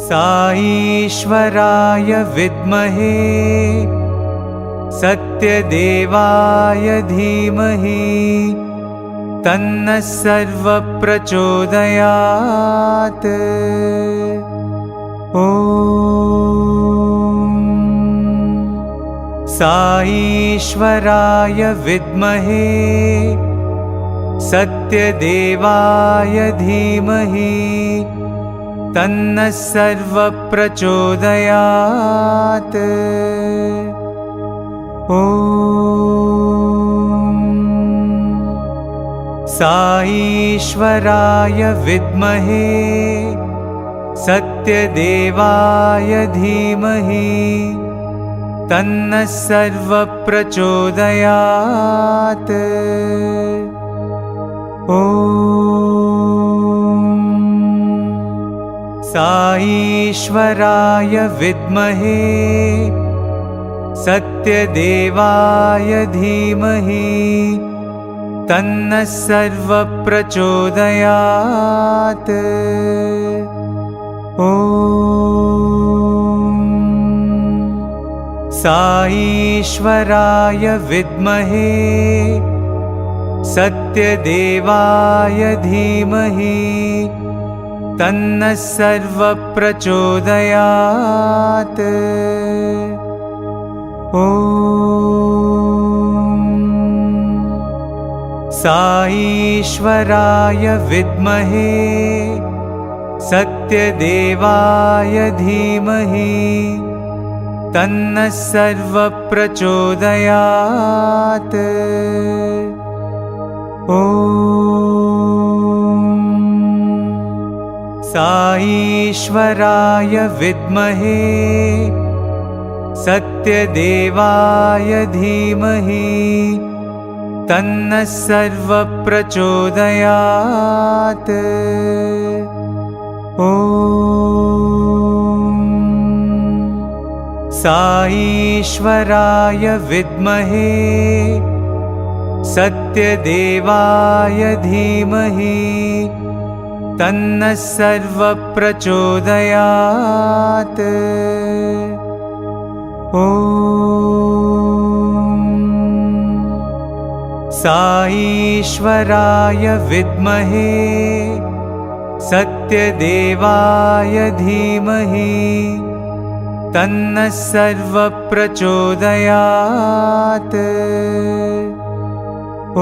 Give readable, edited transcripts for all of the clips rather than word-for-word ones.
साईश्वराय विद्महे सत्यदेवाय धीमहि तन्नः सर्वः प्रचोदयात्। ॐ साईश्वराय विद्महे सत्यदेवाय धीमहि तन्नः सर्वः प्रचोदयात्। ॐ साईश्वराय विद्महे सत्यदेवाय धीमहि तन्नः सर्वः प्रचोदयात्। ॐ साईश्वराय विद्महे सत्यदेवाय धीमहि तन्नः सर्वः प्रचोदयात्। ॐ साईश्वराय विद्महे सत्यदेवाय धीमहि तन्नः सर्वः प्रचोदयात्। ॐ साईश्वराय विद्महे सत्यदेवाय धीमहि तन्नः सर्वः प्रचोदयात्। ॐ साईश्वराय विद्महे सत्यदेवाय धीमहि तन्नः सर्वः प्रचोदयात्। ॐ साईश्वराय विद्महे सत्यदेवाय धीमहि तन्नः सर्वः प्रचोदयात्। ॐ साईश्वराय विद्महे सत्यदेवाय धीमहि तन्नः सर्वः प्रचोदयात्। ॐ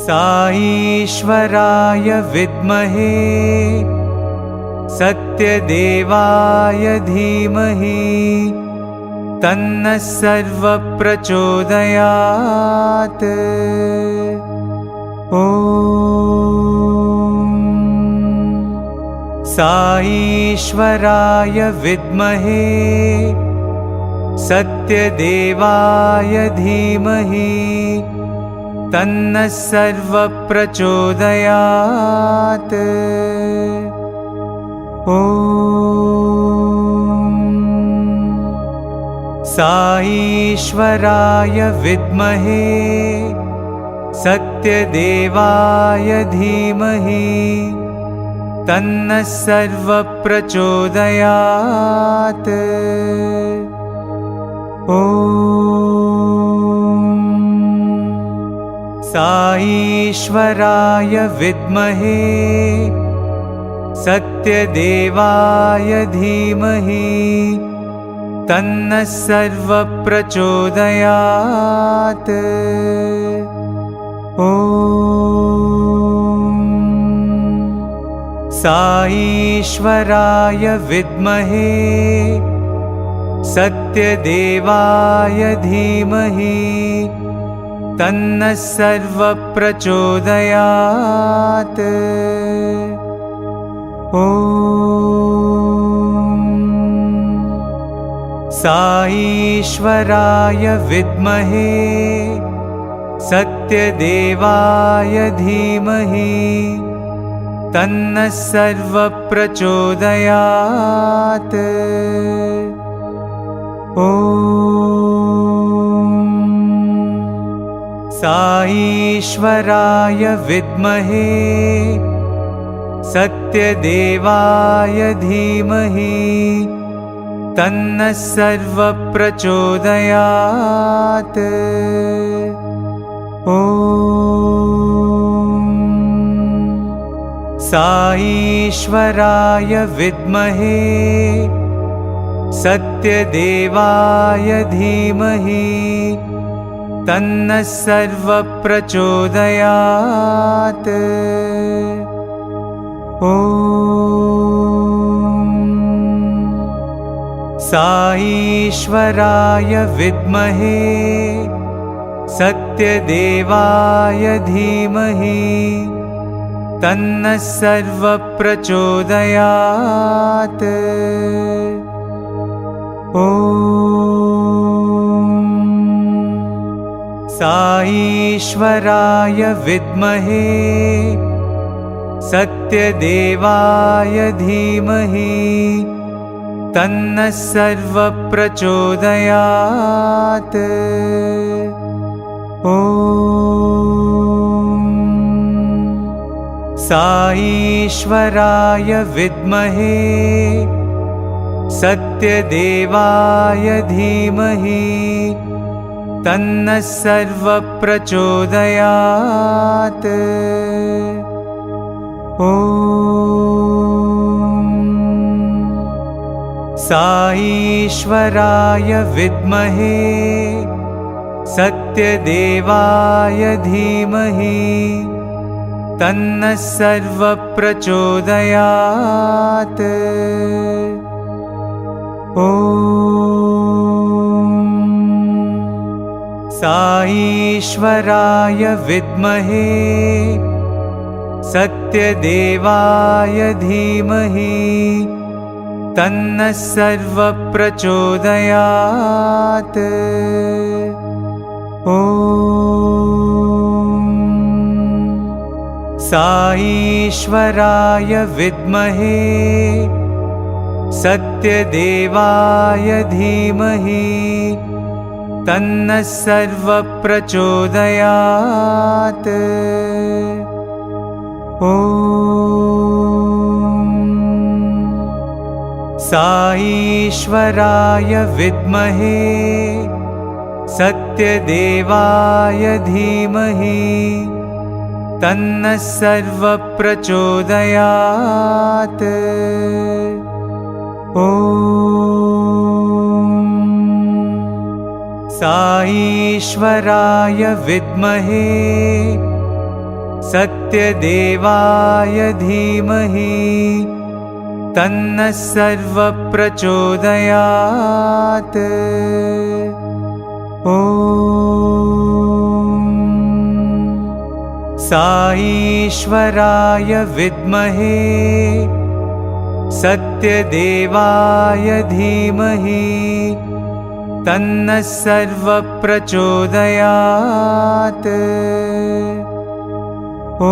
साईश्वराय विद्महे सत्यदेवाय धीमहि तन्नः सर्वः प्रचोदयात्। ॐ साईश्वराय विद्महे सत्यदेवाय धीमहि तन्नः सर्वः प्रचोदयात्। ॐ साईश्वराय विद्महे सत्यदेवाय धीमहि तन्नः सर्वः प्रचोदयात्। ॐ साईश्वराय विद्महे सत्यदेवाय धीमहि तन्नः सर्वः प्रचोदयात्। ॐ साईश्वराय विद्महे सत्यदेवाय धीमहि तन्नः सर्वः प्रचोदयात्। ॐ साईश्वराय विद्महे सत्यदेवाय धीमहि तन्नः सर्वः प्रचोदयात्। ॐ साईश्वराय विद्महे सत्यदेवाय धीमहि तन्नः सर्वप्रचोदयात्। ॐ साईश्वराय विद्महे सत्यदेवाय धीमहि तन्नः सर्वप्रचोदयात्। ॐ साईश्वराय विद्महे सत्यदेवाय धीमहि तन्नः सर्वप्रचोदयात्। ॐ साईश्वराय विद्महे सत्यदेवाय धीमहि तन्नः सर्वप्रचोदयात्। ॐ साईश्वराय विद्महे सत्यदेवाय धीमहि तन्नः सर्वप्रचोदयात्। ॐ साईश्वराय विद्महे सत्यदेवाय धीमहि तन्नः सर्वप्रचोदयात्। ॐ साईश्वराय विद्महे सत्यदेवाय धीमहि तन्नः सर्वप्रचोदयात्। ॐ साईश्वराय विद्महे सत्यदेवाय धीमहि तन्नः सर्वप्रचोदयात्। ॐ साईश्वराय विद्महे सत्यदेवाय धीमहि तन्नः सर्वप्रचोदयात्। ॐ साईश्वराय विद्महे सत्यदेवाय धीमहि तन्नः सर्वप्रचोदयात्। ॐ साईश्वराय विद्महे सत्यदेवाय धीमहि तन्नः सर्वप्रचोदयात्। ॐ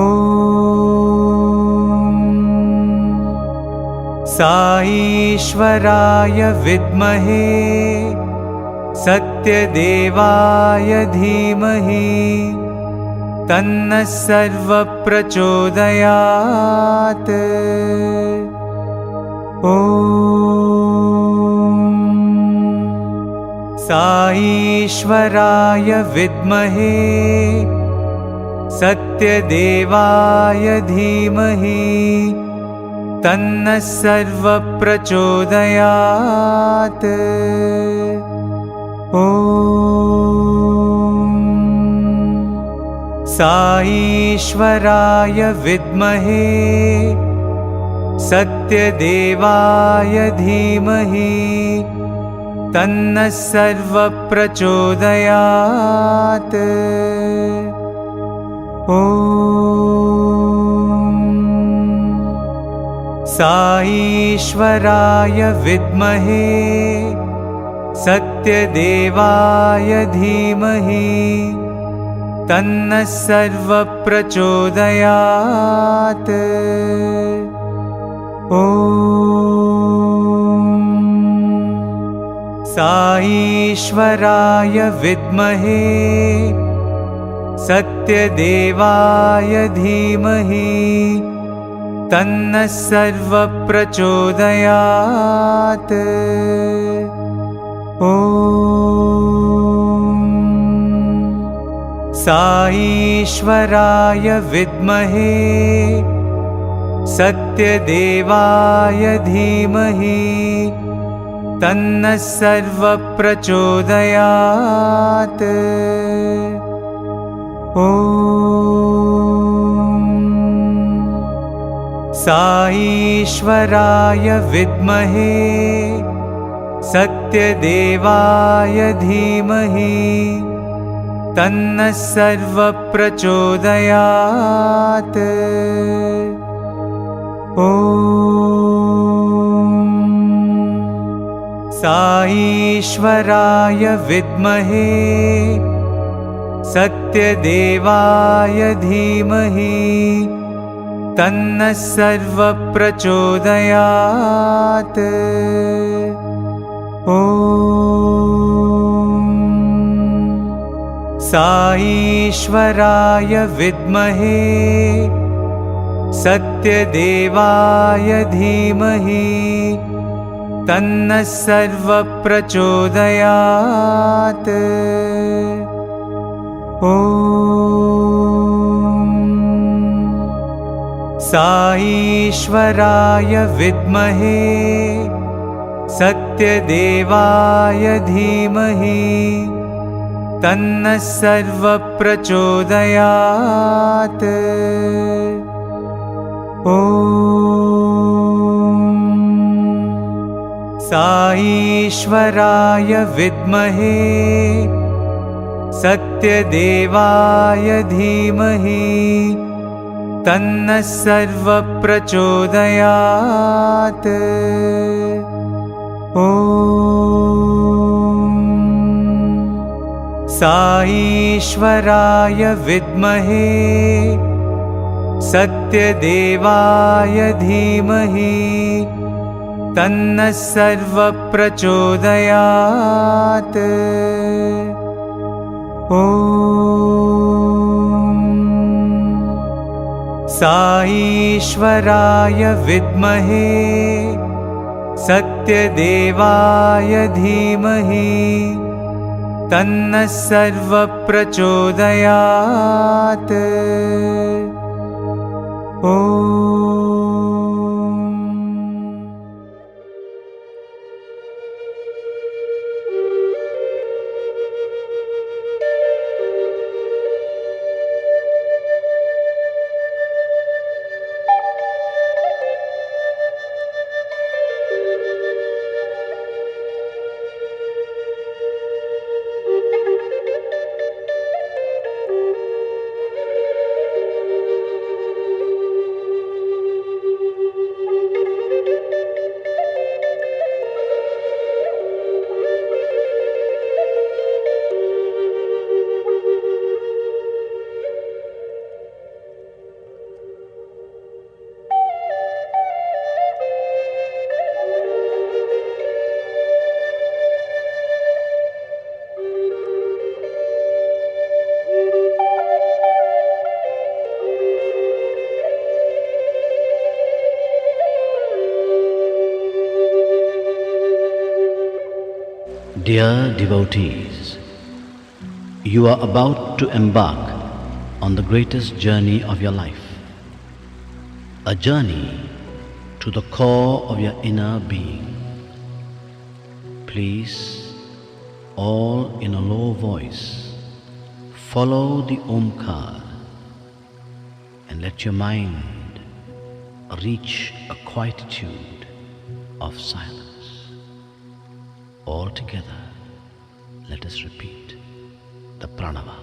साईश्वराय विद्महे सत्यदेवाय धीमहि तन्नः सर्वप्रचोदयात्। ॐ साईश्वराय विद्महे सत्यदेवाय धीमहि तन्नः सर्वप्रचोदयात्। ॐ साईश्वराय विद्महे सत्यदेवाय धीमहि तन्नः सर्वप्रचोदयात्। ॐ साईश्वराय विद्महे सत्यदेवाय धीमहि तन्नः सर्वप्रचोदयात्। ॐ साईश्वराय विद्महे सत्यदेवाय धीमहि तन्नः सर्वप्रचोदयात्। ॐ साईश्वराय विद्महे सत्यदेवाय धीमहि तन्नः सर्वप्रचोदयात्। ॐ साईश्वराय विद्महे सत्यदेवाय धीमहि तन्नः सर्वप्रचोदयात्। ॐ साईश्वराय विद्महे सत्यदेवाय धीमहि तन्नः सर्वप्रचोदयात्। ॐ साईश्वराय विद्महे सत्यदेवाय धीमहि तन्नः सर्वप्रचोदयात्। ॐ साईश्वराय विद्महे सत्यदेवाय धीमहि तन्नः सर्वप्रचोदयात्। ॐ साईश्वराय विद्महे सत्यदेवाय धीमहि तन्नः सर्वप्रचोदयात्। ॐ साईश्वराय विद्महे सत्यदेवाय धीमहि तन्नः सर्वप्रचोदयात्। ॐ साईश्वराय विद्महे सत्यदेवाय धीमहि तन्नः सर्वप्रचोदयात्। ॐ Dear devotees, you are about to embark on the greatest journey of your life, a journey to the core of your inner being. Please, all in a low voice, follow the Omkar and let your mind reach a quietude of silence. All together, let us repeat the pranava.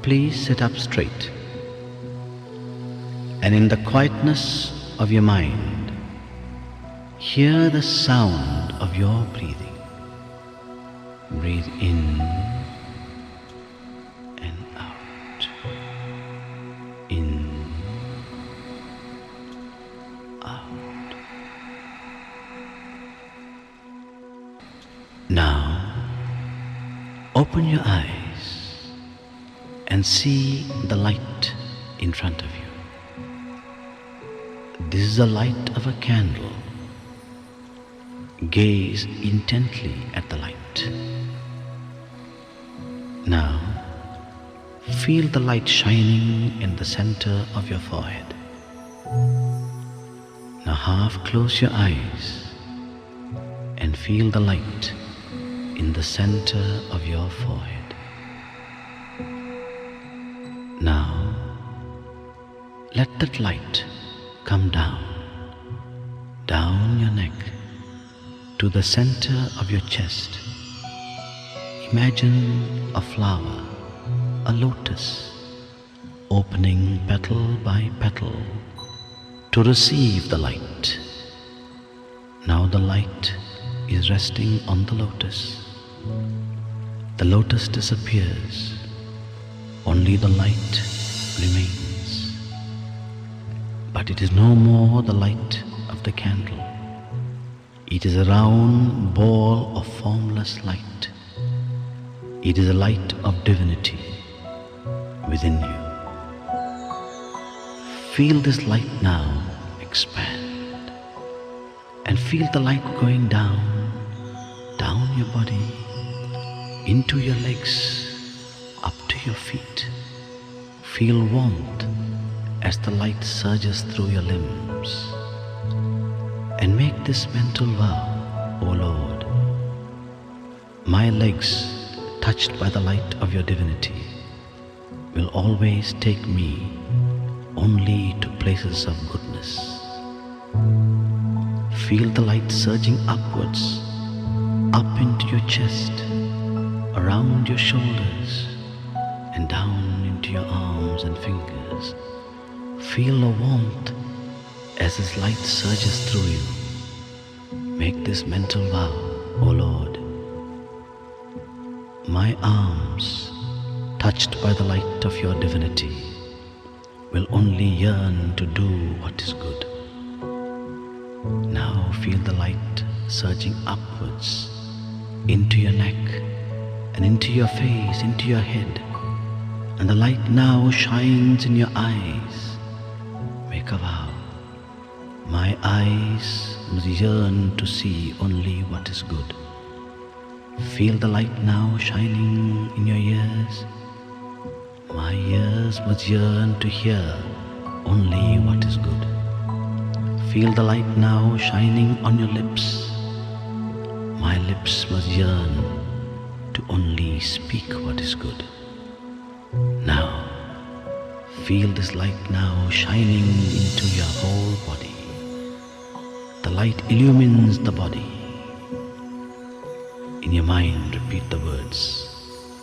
please sit up straight. And in the quietness of your mind, hear the sound of your breathing. Breathe in and out. In, out. Now, open your eyes and see the light in front of you. This is the light of a candle. Gaze intently at the light. Now, feel the light shining in the center of your forehead. Now half close your eyes and feel the light in the center of your forehead. Now, let that light come down your neck to the center of your chest. Imagine a flower, a lotus, opening petal by petal to receive the light. Now the light is resting on the lotus. The lotus disappears, only the light remains. But it is no more the light of the candle. It is a round ball of formless light. It is a light of divinity within you. Feel this light now expand, and feel the light going down your body, into your legs, up to your feet. Feel warmth as the light surges through your limbs. And make this mental vow, O Lord, my legs, touched by the light of your divinity, will always take me only to places of goodness. Feel the light surging upwards, up into your chest, around your shoulders, and down into your arms and fingers. Feel the warmth as this light surges through you. Make this mental vow, O Lord, my arms, touched by the light of your divinity, will only yearn to do what is good. Now feel the light surging upwards into your neck and into your face, into your head, and the light now shines in your eyes. Make a vow. My eyes must yearn to see only what is good. Feel the light now shining in your ears. My ears must yearn to hear only what is good. Feel the light now shining on your lips. My lips must yearn to only speak what is good. Now, feel this light now shining into your whole body. The light illumines the body. In your mind, repeat the words,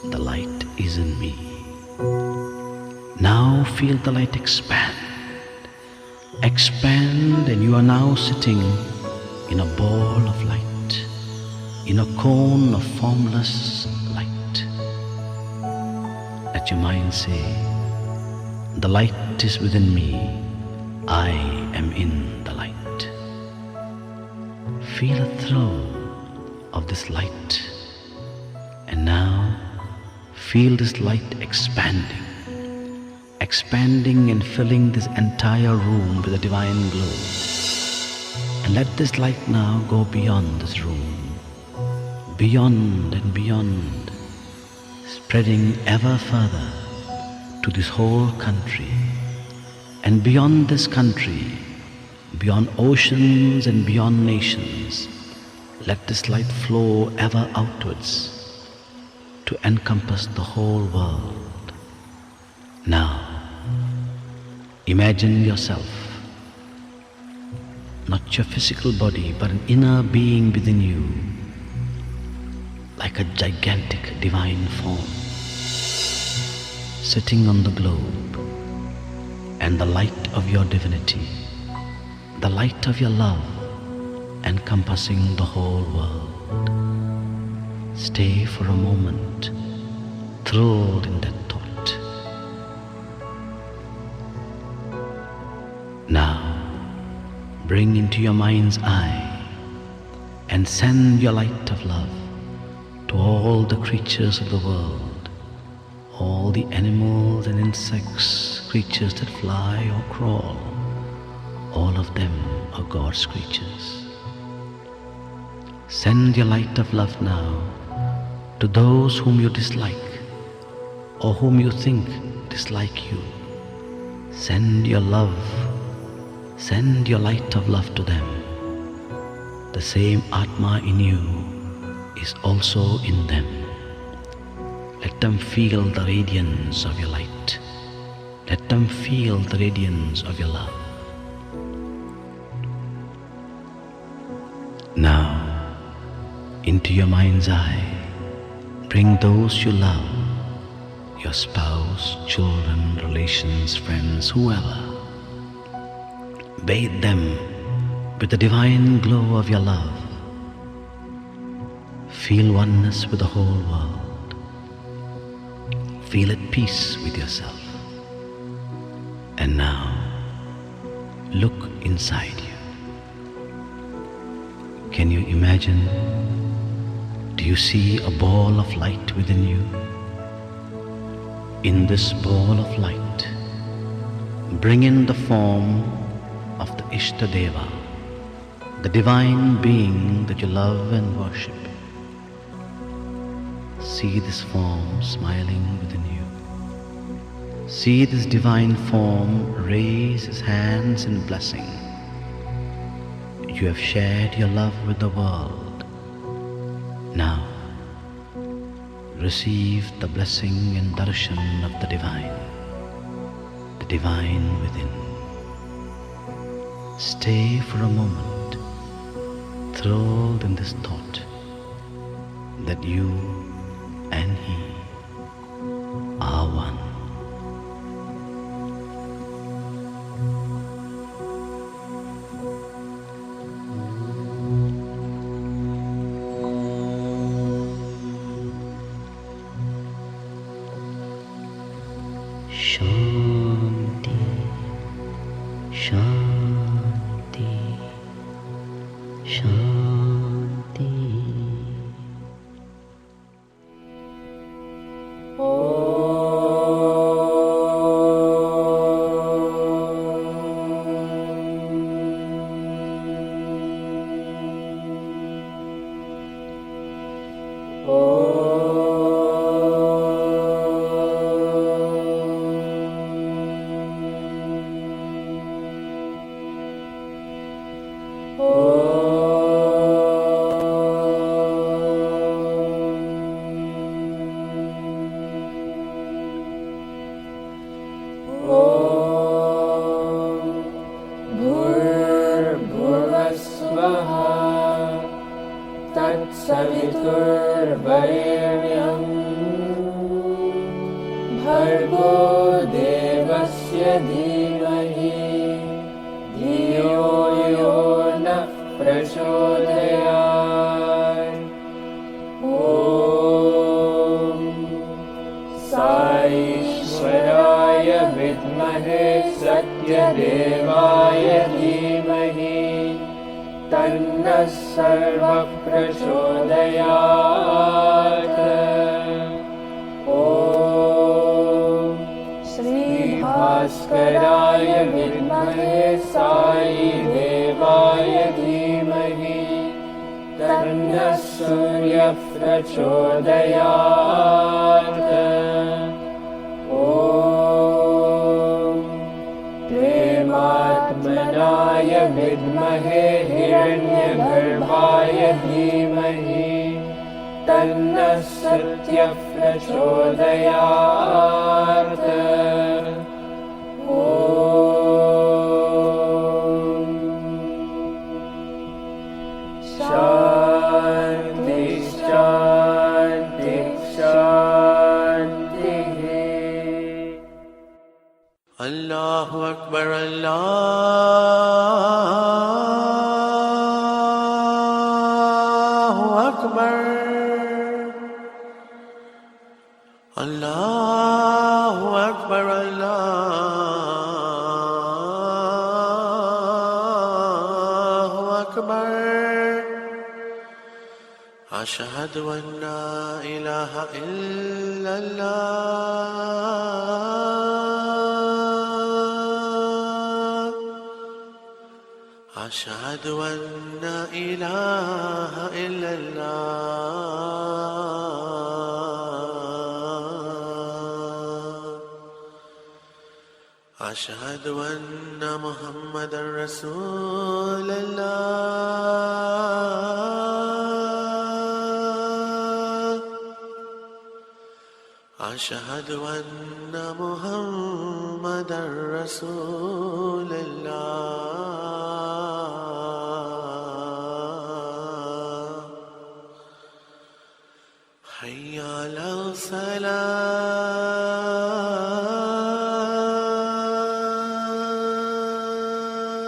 the light is in me. Now feel the light expand. Expand, and you are now sitting in a ball of light, in a cone of formless light. Let your mind say, the light is within me, I am in the light. Feel a thrill of this light, and now feel this light expanding and filling this entire room with a divine glow. And let this light now go beyond this room, beyond and beyond, spreading ever further to this whole country, and beyond this country, beyond oceans and beyond nations. Let this light flow ever outwards to encompass the whole world. Now, imagine yourself, not your physical body, but an inner being within you, like a gigantic divine form. sitting on the globe, and the light of your divinity, the light of your love, encompassing the whole world. Stay for a moment, thrilled in that thought. Now, bring into your mind's eye and send your light of love to all the creatures of the world, all the animals and insects, creatures that fly or crawl. All of them are God's creatures. Send your light of love now to those whom you dislike or whom you think dislike you. Send your love, send your light of love to them. The same Atma in you is also in them. Let them feel the radiance of your light. Let them feel the radiance of your love. Now, into your mind's eye, bring those you love, your spouse, children, relations, friends, whoever. Bathe them with the divine glow of your love. Feel oneness with the whole world. Feel at peace with yourself. And now, look inside you. Can you imagine? Do you see a ball of light within you? In this ball of light, bring in the form of the Ishtadeva, the divine being that you love and worship. See this form smiling within you. See this divine form raise his hands in blessing. You have shared your love with the world. Now, receive the blessing and darshan of the divine within. Stay for a moment, thrilled in this thought that you and he are one. Shanti, Shanti, Shanti. तत्सवितुर्वरेण्यं भर्गो देवस्य धीमहि धियो यो नः प्रचोदयात्। ॐ साईश्वराय विद्महे सत्यदेवाय धीमहि तन्नः सर्वः प्रचोदयात्। ॐ श्रीभास्कराय विद्महे साईदेवाय धीमहि तन्नः सूर्यः प्रचोदयात्। ॐ प्रेमात्मनाय विद्महे हिरण्यगर्भाय धीमहि तन्नः सत्यः प्रचोदयात्। ॐ शान्ति शान्ति शान्तिः। أكبر أشهد أن لا إله إلا الله أشهد أن لا إله إلا الله أشهد أن محمدا رسول الله أشهد أن محمدا رسول الله حي على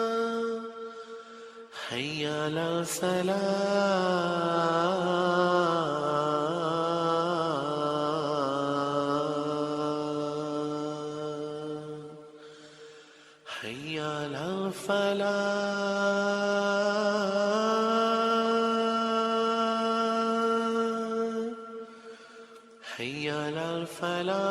الصلاة حي على الصلاة حي على الفلاح حي على الفلاح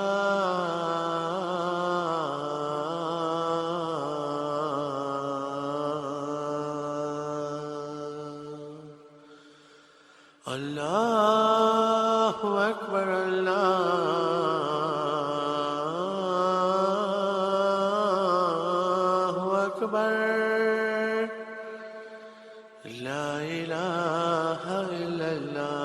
الله أكبر الله أكبر لا إله إلا الله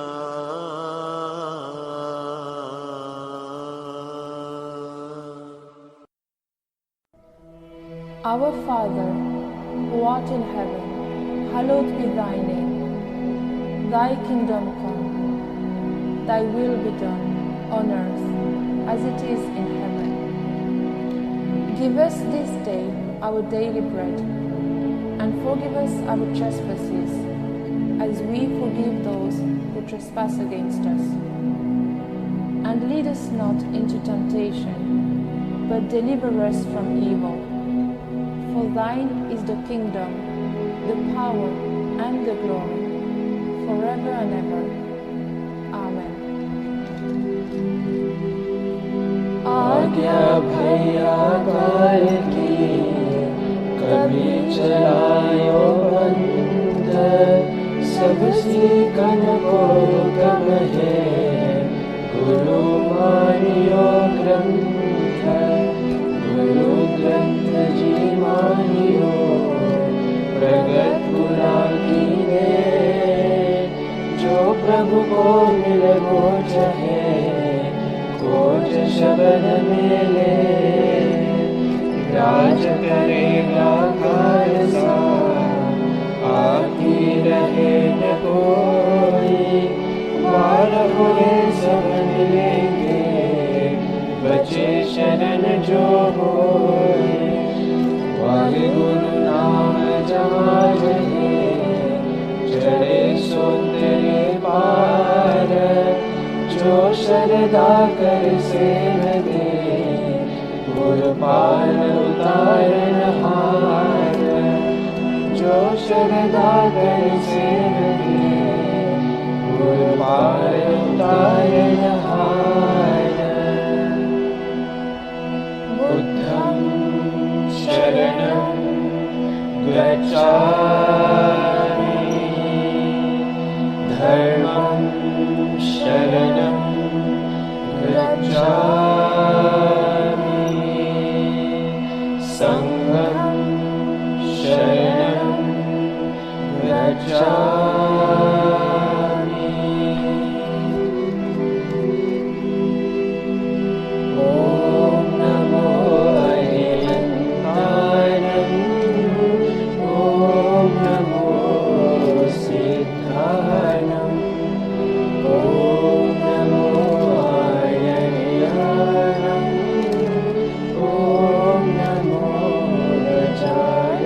Our Father, who art in heaven, hallowed be thy name. Thy kingdom come, thy will be done, on earth as it is in heaven. Give us this day our daily bread, and forgive us our trespasses, as we forgive those who trespass against us. And lead us not into temptation, but deliver us from evil. For thine is the kingdom, the power, and the glory, forever and ever. Amen. आज्ञा भैया काल की कभी चलायो बंद सब सीखन को कब है गुरु मानियो ग्रंथ गुरु ग्रंथ जी मानियो प्रगट पुरा की ने जो प्रभु को मिल वो चाहे खोज शब्द मिले राज करेगा खालसा आती रहे न कोई बार हुए सब मिलेंगे बचे शरण जो होए वाहे गुरु नाम जहाँ रहे चढ़े सो तेरे पार जो शरदा कर सेव दे गुरु पार उतारन हार जो शरदा कर सेव दे गुरु पार उतारन हार बुद्धं शरणं गच्छामि धर्मं शरणं गच्छामि संघं शरणं गच्छामि ॐ नमो अरिहन्ताय ॐ नमो सिद्धाय ॐ नमो आर्याय ॐ नमो रजाय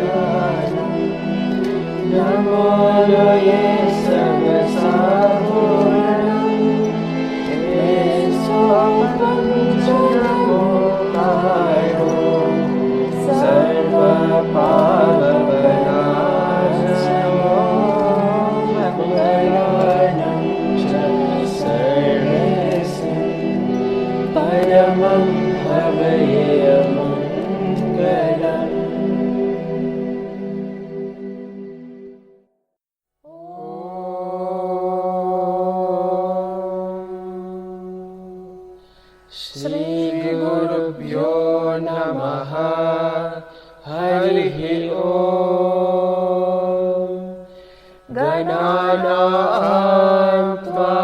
नमो ये सब साहुरं ये सोपं जनमोकारो सर्व पाप विनाशयो श्रीगुरुभ्यो नमः। हरिः ओम्। गणानां त्वा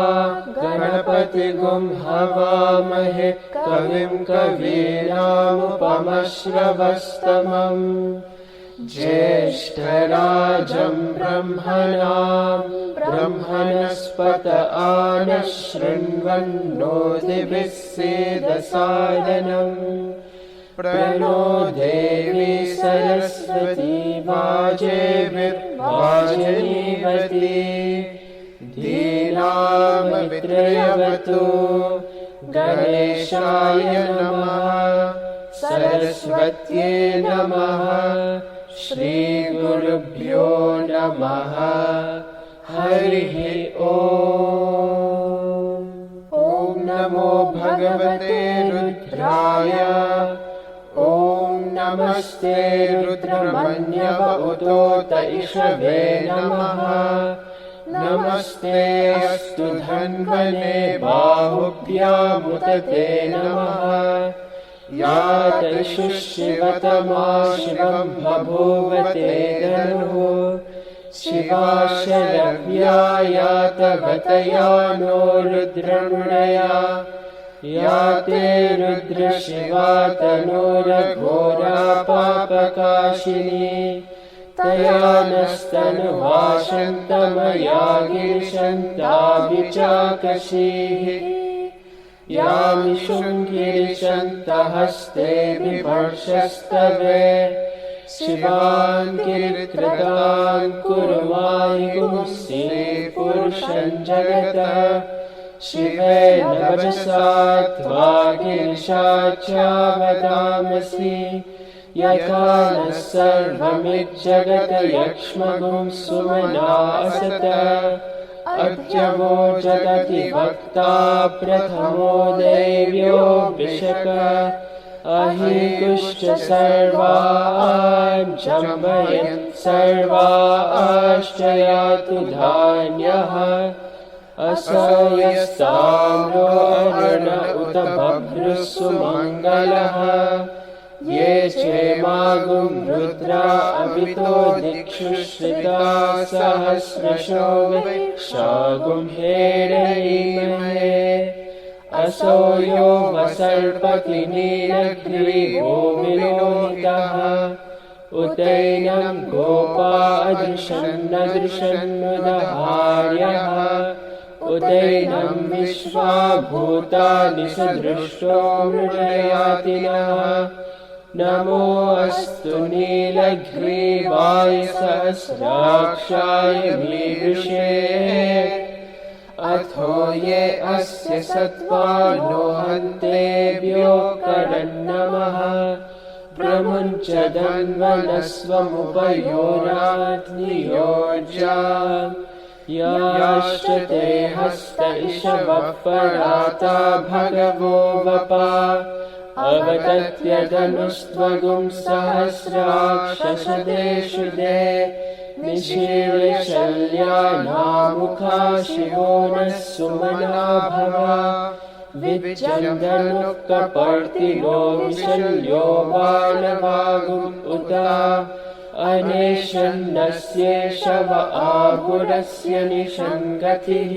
गणपतिगुं हवामहे कविं कवीनामुपमश्रवस्तमम् ज्येष्ठराजं ब्रह्मणां ब्रह्मणस्पत आनशृण्वन्नोतिभिः सीदसादनम् प्रणो देवी सरस्वती वाजेभिर्वाजनीवती धीनामवित्रयवतु गणेशाय नमः सरस्वत्यै नमः श्रीगुरुभ्यो नमः। हरिः ओम्। ॐ नमो भगवते रुद्राय। ॐ नमस्ते रुद्रमन्यव उतोत इषवे नमः। नमस्ते अस्तु धन्वने बाहुभ्यामुत ते नमः। या तैषु शिवतमा शिवं बभूवते धनुः शिवा शरव्या यातवतया नो रुद्रमृणया या ते रुद्रशिवा तनूरघोरा पापकाशिनी तया नस्तनुवाशन्तमया गिरिशन्ताभिचाकशीः यामिषुं गिरिशन्तहस्ते बिभर्षस्तवे शिवान् गिरिकृतान् कुर्वायुंसि पुरुषं जगतः शिवेन वचसा त्वा गिरिशाच्यावदामसि यथा नः सर्वमिज्जगत यक्ष्मगुं सुमना असतः अद्यवो जगति वक्ता प्रथमो दैव्यो विशक अहिकुश्च सर्वान् जम्बयन् सर्वाश्च यातु धान्यः असयस्ताम्रो अरुण उत बभ्रुः सुमङ्गलः ये चेमागुं रुद्रा अभितो दिक्षु श्रिता सहस्रशो विक्षागुं हेरयीमहे असो यो वसर्पति नीलग्रीवो विलोहितः उतैनं गोपा अदृशन्नदृशन्नुदहार्यः उतैनं विश्वा भूतानि सदृष्टो मृडयातिनः नमो अस्तु नीलग्रीवाय सहस्राक्षाय मीदृशे अथो ये अस्य सत्त्वानो हन्तेभ्यो करन्नमः प्रमुञ्च धन्वनस्वमुपयोराज्ञियोज्या याश्च ते हस्त इषवः पराता भगवो वपा अवतत्यधनुस्त्वगुं सहस्राक्षसदेषु दे निशीर्षल्यानामुखा शिवो नः सुमना भव विज्जन्दनुः कपर्तिनो विशल्यो बाणवागुम् उत अनेशन्नस्येषव आगुरस्य निषङ्गतिः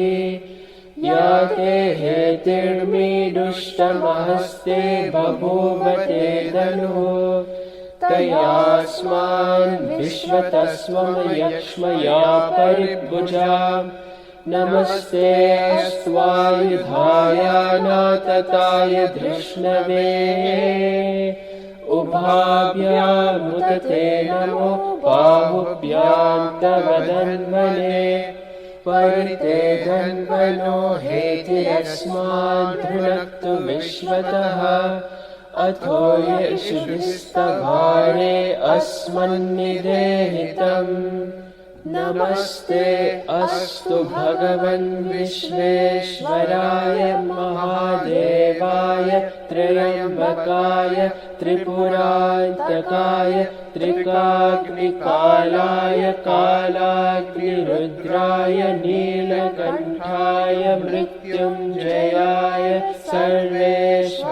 या ते हेतिर्मीदुष्टमहस्ते बभूवते धनुः तयास्मान् विश्वतस्वं यक्ष्मया परिभुजा नमस्ते अस्त्वायुधाय नातताय धृष्णवे उभाभ्यामुत ते नमो बाहुभ्यां तव धन्वने परिते धन्वनो हेतिरस्मान् धृणक्तु विश्वतः अथो यशुभिस्तभारे अस्मन्निदेहितम् नमस्ते अस्तु भगवन् विश्वेश्वराय महादेवाय त्र्यम्बकाय त्रिपुरान्तकाय त्रिकाग्निकालाय कालाग्निरुद्राय नीलकण्ठाय मृत्युञ्जयाय सर्वेश्वराय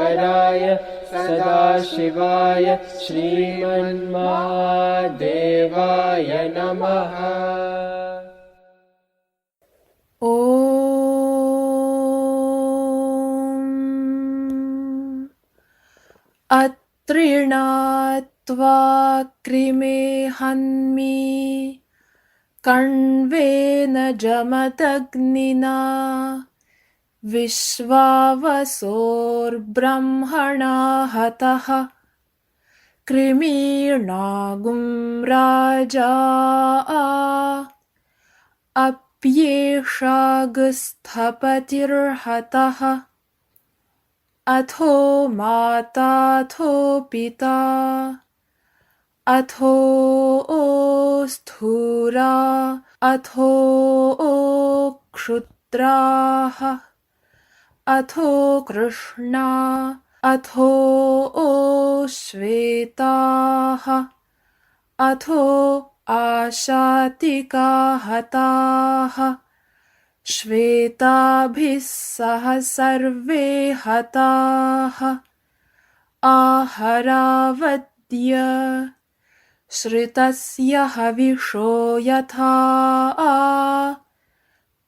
सदाशिवाय श्रीमन्महादेवाय नमः। अत्रीणात्वा कृमे हन्मि कण्वेन जमदग्निना विश्वावसोर्ब्रह्मणा हतः कृमीणागुं राजा अप्येषागस्थपतिर्हतः अथो माताथो पिता अथो स्थूरा अथो क्षुद्राः अथो कृष्णा अथो श्वेताः अथो आशातिका हताः श्वेताभिः सह सर्वे हताः आहरावद्य श्रितस्य हविषो यथा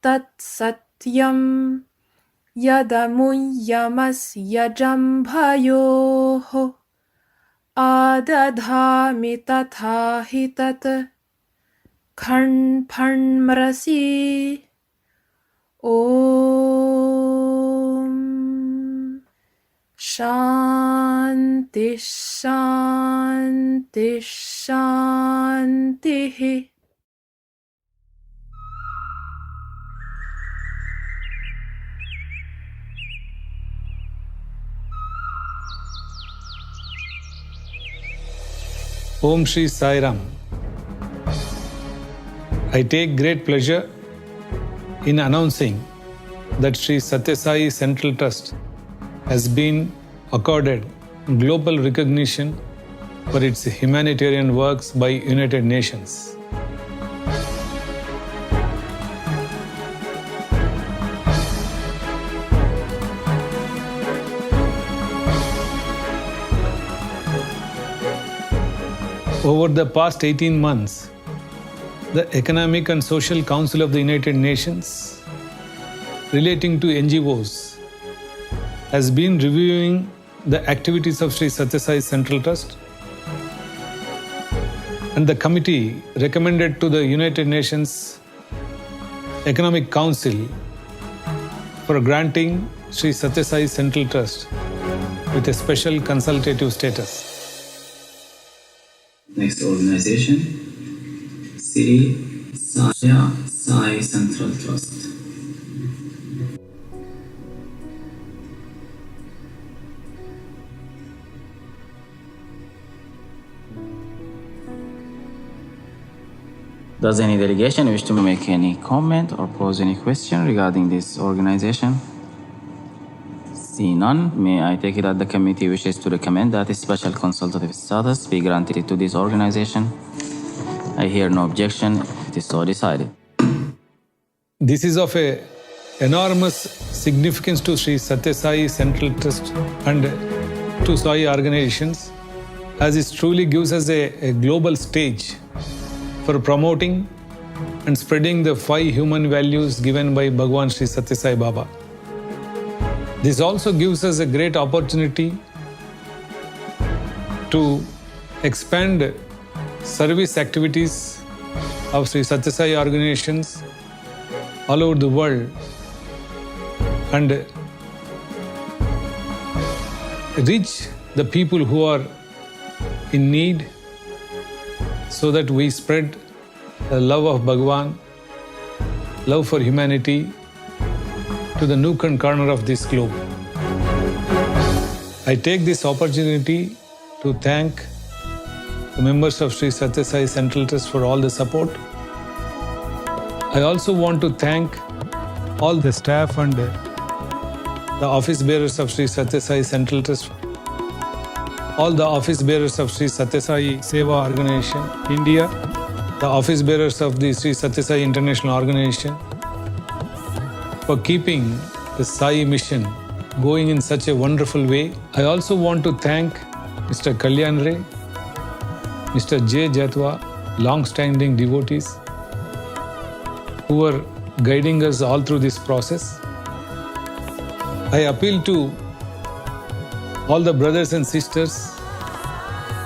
तत्सत्यं यदमुय्यमस्य जम्भयोः आदधामि तथा हि तत् खण्फण्मृषि ॐ शान्ति शान्ति शान्तिः। Om Shri Sai Ram. I take great pleasure in announcing that Sri Sathya Sai Central Trust has been accorded global recognition for its humanitarian works by United Nations. Over the past 18 months, the Economic and Social Council of the United Nations relating to NGOs has been reviewing the activities of Sri Sathya Sai Central Trust, and the committee recommended to the United Nations Economic Council for granting Sri Sathya Sai Central Trust with a special consultative status. Next organization, Sri Sathya Sai Central Trust. Does any delegation wish to make any comment or pose any question regarding this organization? See none, may I take it that the committee wishes to recommend that a special consultative status be granted to this organization? I hear no objection. It is so decided. This is of enormous significance to Sri Sathya Sai Central Trust and to Sai organizations, as it truly gives us a global stage for promoting and spreading the 5 human values given by Bhagawan Sri Sathya Sai Baba. This also gives us a great opportunity to expand service activities of Sri Sathya Sai organizations all over the world and reach the people who are in need, so that we spread the love of Bhagawan, love for humanity to the nook and corner of this globe. I take this opportunity to thank the members of Sri Sathya Sai Central Trust for all the support. I also want to thank all the staff and the office bearers of Sri Sathya Sai Central Trust, all the office bearers of Sri Sathya Sai Seva Organization, India, the office bearers of the Sri Sathya Sai International Organization, for keeping the Sai mission going in such a wonderful way. I also want to thank Mr. Kalyan Ray, Mr. J. Jatwa, long-standing devotees who were guiding us all through this process. I appeal to all the brothers and sisters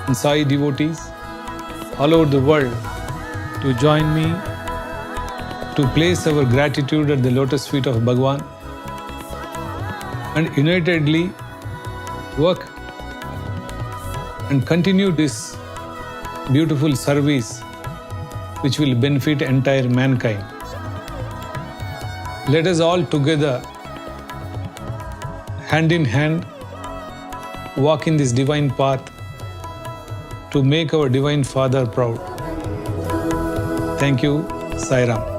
and Sai devotees all over the world to join me to place our gratitude at the lotus feet of Bhagawan and unitedly work and continue this beautiful service which will benefit entire mankind. Let us all together, hand in hand, walk in this divine path to make our Divine Father proud. Thank you, Sai Ram.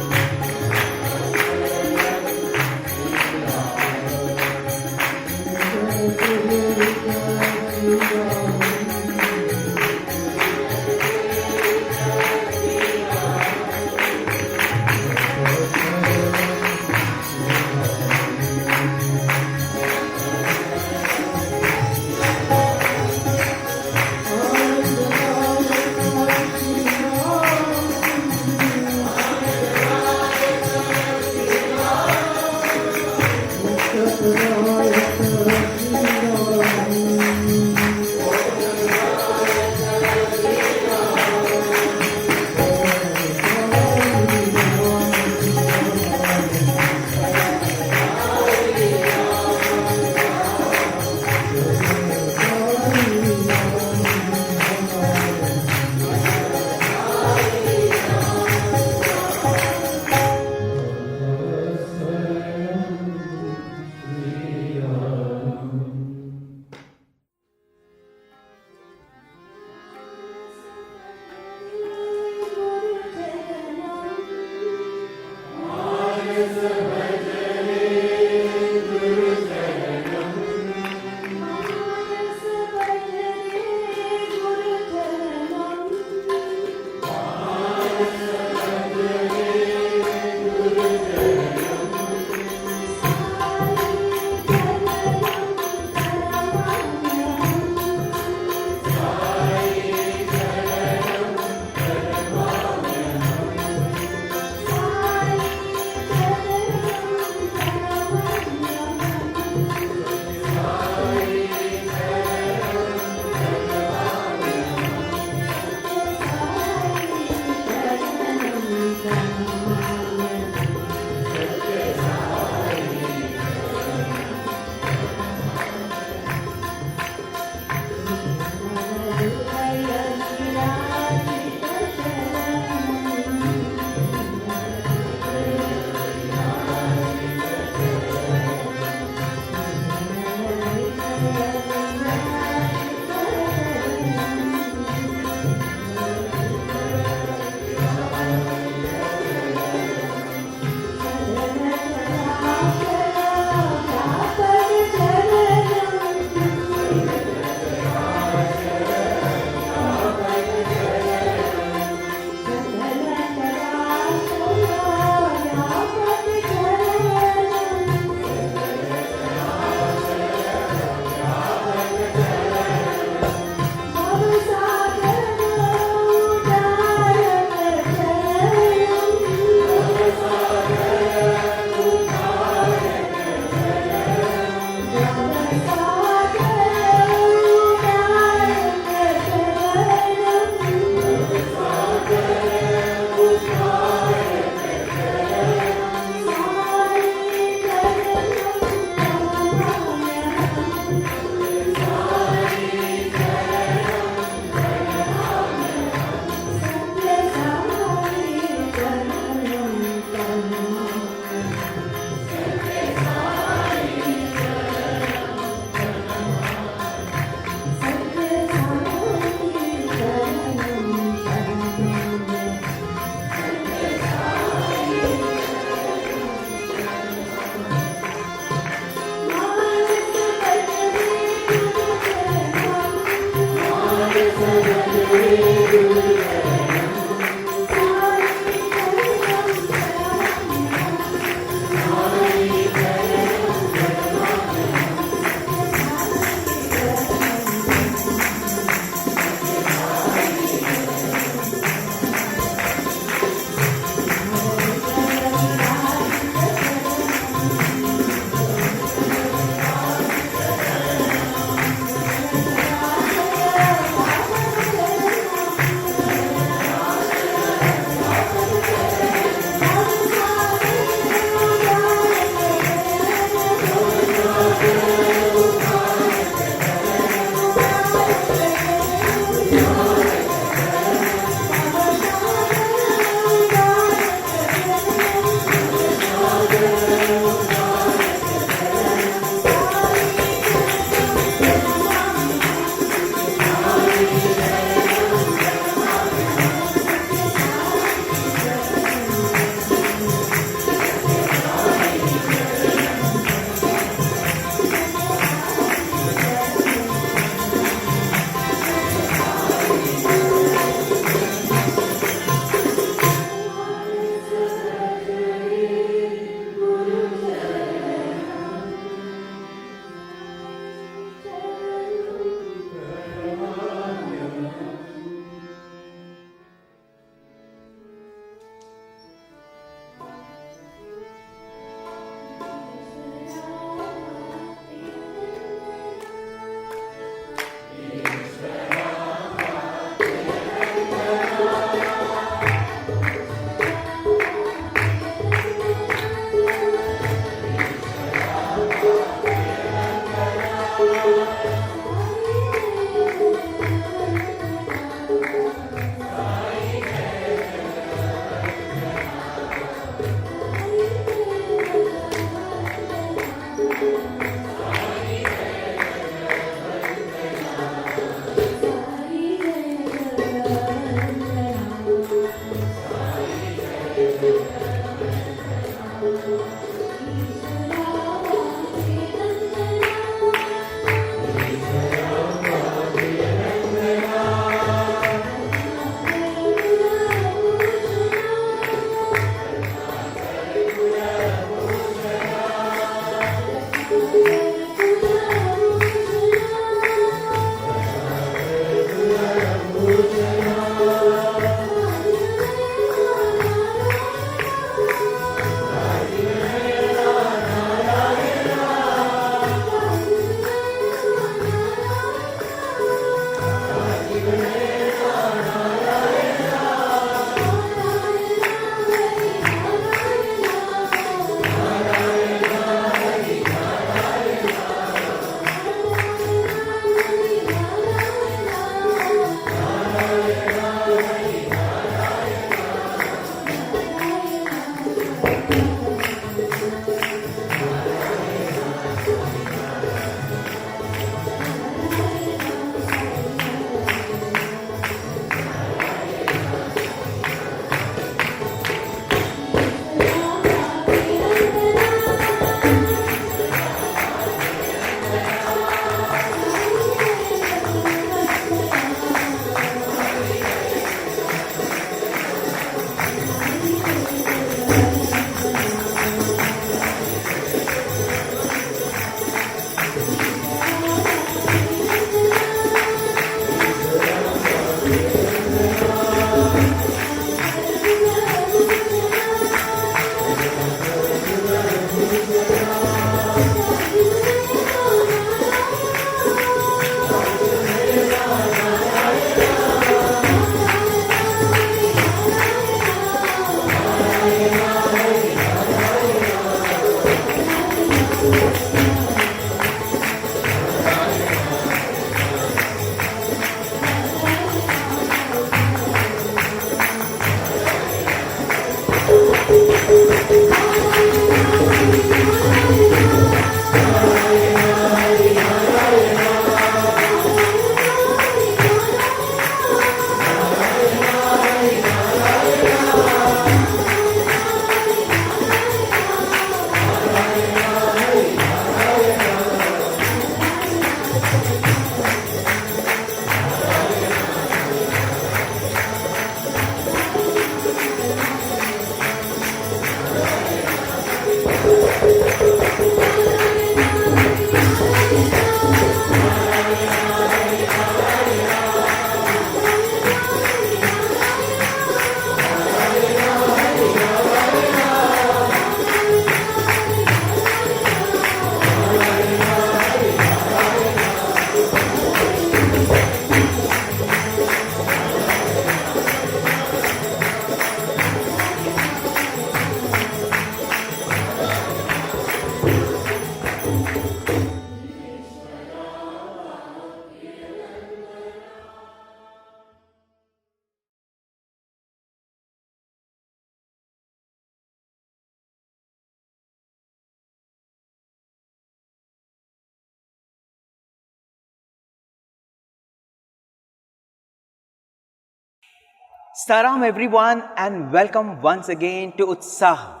Saram everyone and welcome once again to Utsah,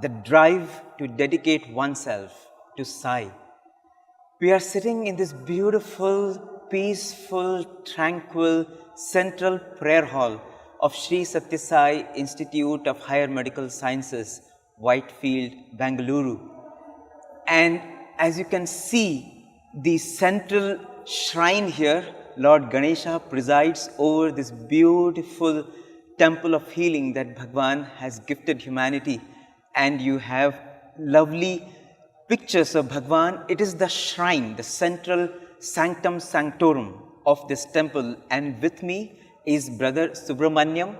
the drive to dedicate oneself to Sai. We are sitting in this beautiful, peaceful, tranquil, central prayer hall of Sri Sathya Sai Institute of Higher Medical Sciences, Whitefield, Bengaluru. And as you can see, the central shrine here, Lord Ganesha presides over this beautiful temple of healing that Bhagawan has gifted humanity. And you have lovely pictures of Bhagawan. It is the shrine, the central sanctum sanctorum of this temple. And with me is Brother Subramanyam,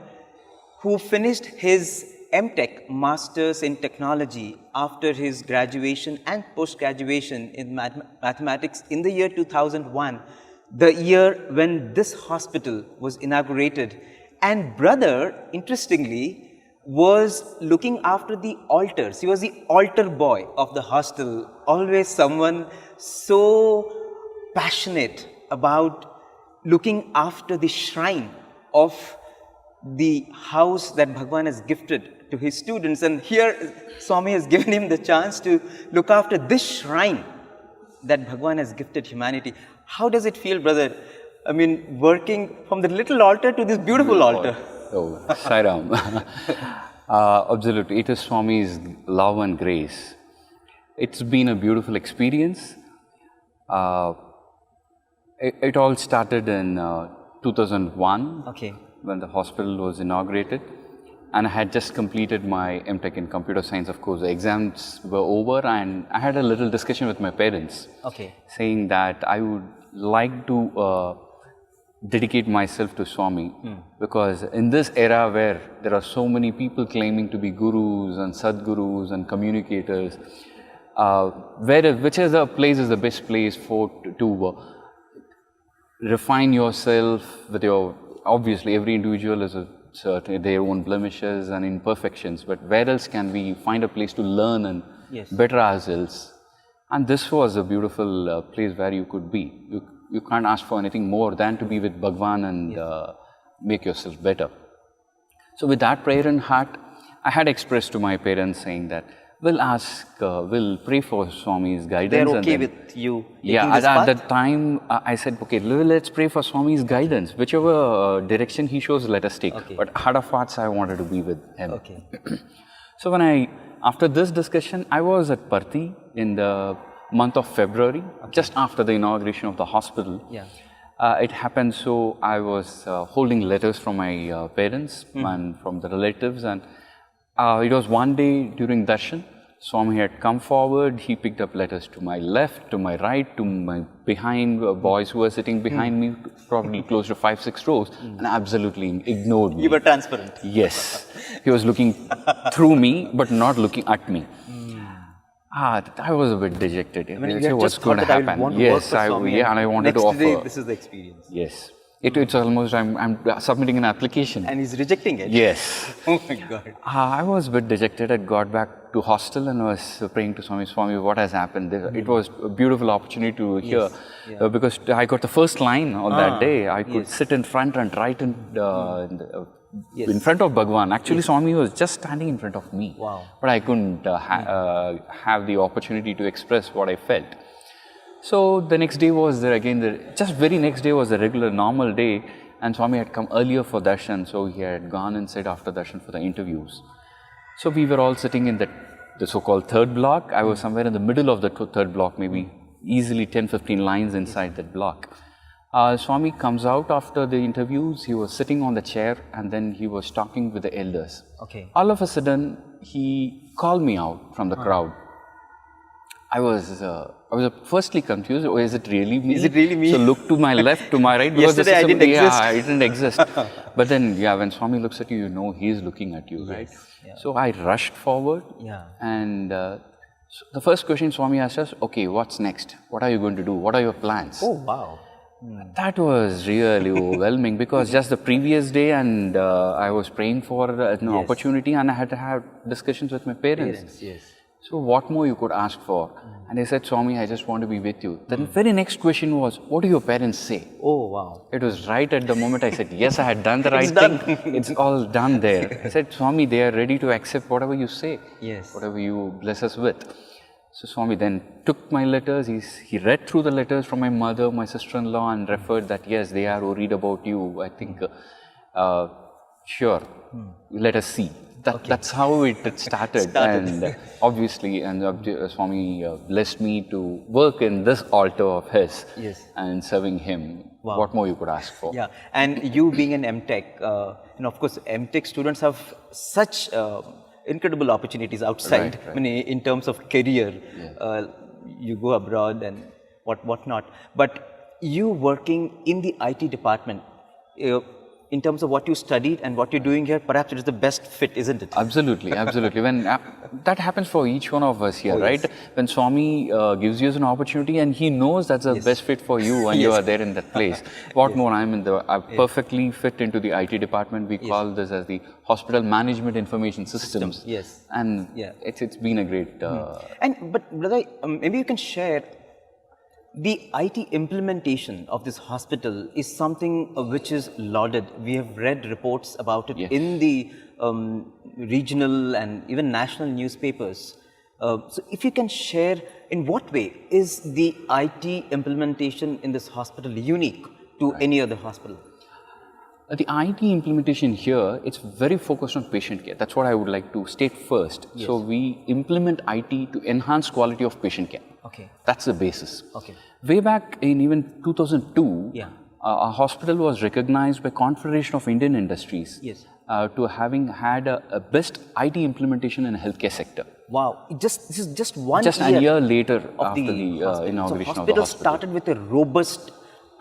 who finished his MTech, Masters in Technology, after his graduation and post-graduation in mathematics in the year 2001, the year when this hospital was inaugurated. And brother, interestingly, was looking after the altars. He was the altar boy of the hostel, always someone so passionate about looking after the shrine of the house that Bhagawan has gifted to his students. And here Swami has given him the chance to look after this shrine that Bhagawan has gifted humanity. How does it feel, brother? I mean, working from the little altar to this beautiful altar. Oh, Sairam. Absolutely. It is Swami's love and grace. It's been a beautiful experience. It all started in 2001, when the hospital was inaugurated. And I had just completed my MTech in computer science. Of course, the exams were over and I had a little discussion with my parents, saying that I would like to dedicate myself to Swami, because in this era where there are so many people claiming to be gurus and sadgurus and communicators, whichever place is the best place to refine yourself with your, obviously every individual is their own blemishes and imperfections, but where else can we find a place to learn and better ourselves? And this was a beautiful place where you could be. You can't ask for anything more than to be with Bhagawan and make yourself better. So with that prayer in heart, I had expressed to my parents saying that we'll pray for Swami's guidance. They're okay with you taking Yeah, this at path? that time, I said, okay, let's pray for Swami's guidance. Whichever direction he shows, let us take. But heart of hearts, I wanted to be with him. So after this discussion, I was at Parthi in the month of February, just after the inauguration of the hospital. It happened so I was holding letters from my parents and from the relatives, and it was one day during darshan. Swami had come forward, he picked up letters to my left, to my right, to my behind, boys who were sitting behind me, probably close to 5-6 rows, and absolutely ignored me. You were transparent. Yes. He was looking through me, but not looking at me. I was a bit dejected. I mean, you had what's just going thought to that I happen? will want to work for Swami, and I wanted to offer. Next day, this is the experience. Yes. It's almost, I'm submitting an application. And he's rejecting it? Yes. Oh my God. I was a bit dejected. I got back to hostel and was praying to Swami, what has happened? It was a beautiful opportunity to hear, because I got the first line on that day. I could sit in front and write in front of Bhagawan. Actually, Swami was just standing in front of me. But I couldn't have the opportunity to express what I felt. So the next day was there again, just very next day was a regular normal day, and Swami had come earlier for darshan, so he had gone inside after darshan for the interviews. So we were all sitting in the so-called third block. I was somewhere in the middle of the third block, maybe easily 10-15 lines inside that block. Swami comes out after the interviews. He was sitting on the chair and then he was talking with the elders. All of a sudden, he called me out from the crowd. I was firstly confused. Oh, is it really me? Is it really me? So look to my left, to my right. Because Yesterday I didn't exist. I didn't exist. But then, when Swami looks at you, you know he's looking at you, right? So I rushed forward. And so the first question Swami asked us, okay, what's next? What are you going to do? What are your plans? Oh, wow. That was really overwhelming, because just the previous day and I was praying for an opportunity, and I had to have discussions with my parents. So what more you could ask for? And I said, Swami, I just want to be with you. Then the very next question was, what do your parents say? Oh, wow. It was right at the moment I said, yes, I had done the right thing. It's all done there. I said, Swami, they are ready to accept whatever you say. Yes. Whatever you bless us with. So Swami then took my letters. He read through the letters from my mother, my sister-in-law, and referred that, yes, they are worried about you. I think, sure, let us see. That's how it started. And obviously, Swami blessed me to work in this altar of his and serving him. Wow. What more you could ask for? Yeah, and you being an MTech, of course, MTech students have such incredible opportunities outside. Right. I mean, in terms of career, you go abroad and whatnot. But you working in the IT department, in terms of what you studied and what you're doing here, perhaps it is the best fit, isn't it? Absolutely. When that happens for each one of us here, right? Yes. When Swami gives you an opportunity and he knows that's the best fit for you and you are there in that place. What more, I'm perfectly fit into the IT department. We call this as the Hospital Management Information Systems. Yes. And it's been a great... But brother, maybe you can share, the IT implementation of this hospital is something which is lauded. We have read reports about it in the regional and even national newspapers. So if you can share, in what way is the IT implementation in this hospital unique to any other hospital? The IT implementation here, it's very focused on patient care. That's what I would like to state first. Yes. So we implement IT to enhance quality of patient care. Okay. That's the basis. Okay. Way back in even 2002, our hospital was recognized by Confederation of Indian Industries to having had a best IT implementation in the healthcare sector. Wow. This is just one just year a year later of after the inauguration so of the hospital hospital. started with a robust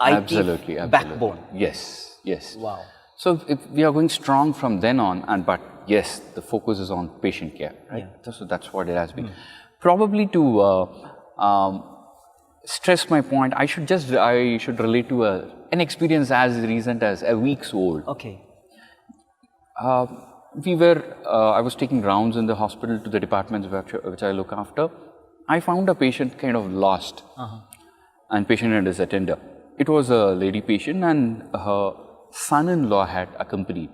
IT backbone. Yes. Wow. So we are going strong from then on, but yes, the focus is on patient care, right? So that's what it has been. Probably to stress my point, I should relate to an experience as recent as a week's old. Okay. I was taking rounds in the hospital to the departments which I look after. I found a patient kind of lost, and patient and his attender. It was a lady patient, and her son-in-law had accompanied.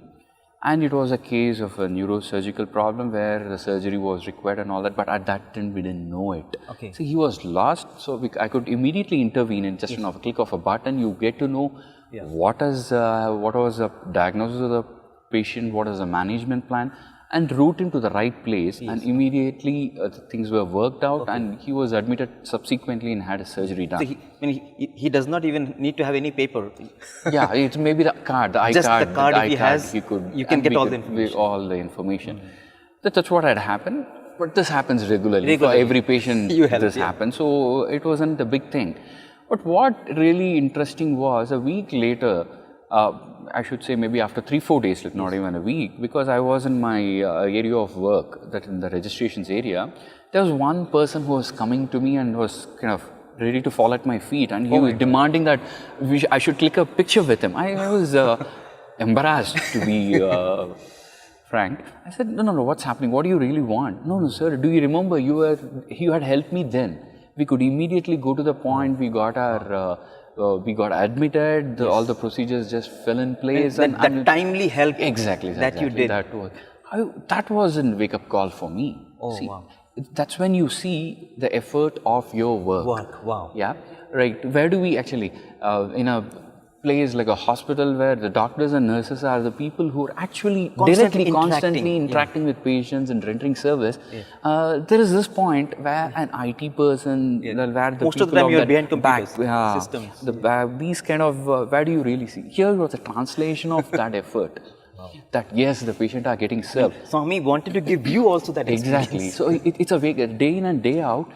And it was a case of a neurosurgical problem where the surgery was required and all that, but at that time we didn't know it. Okay. So he was lost, so I could immediately intervene and just a click of a button, you get to know what was the diagnosis of the patient, what is the management plan, and route him to the right place, and immediately things were worked out, and he was admitted subsequently and had a surgery done. So he does not even need to have any paper. Yeah, it's maybe the card, the iCard. Just the card if he has, you can get all the information. All the information. That's what had happened, but this happens regularly. For every patient this happens, so it wasn't a big thing. But what really interesting was, a week later, I should say maybe after 3-4 days, not even a week, because I was in my area of work, that in the registrations area, there was one person who was coming to me and was kind of ready to fall at my feet, and he was demanding that I should click a picture with him. I was embarrassed, to be frank. I said, no, what's happening? What do you really want? No, sir, do you remember you had helped me then? We could immediately go to the point, we got admitted, all the procedures just fell in place. And that timely help that you did. That was a wake-up call for me. Wow. That's when you see the effort of your work. Wow. Yeah, right. Where do we actually, in a place like a hospital where the doctors and nurses are the people who are actually constantly interacting with patients and rendering service, there is this point where an IT person, where the most people of the time you're behind back, computers, systems. These kind of, where do you really see? Here was a translation of that effort. That yes, the patient are getting served. Swami wanted to give you also that experience. Exactly. So it's a day in and day out.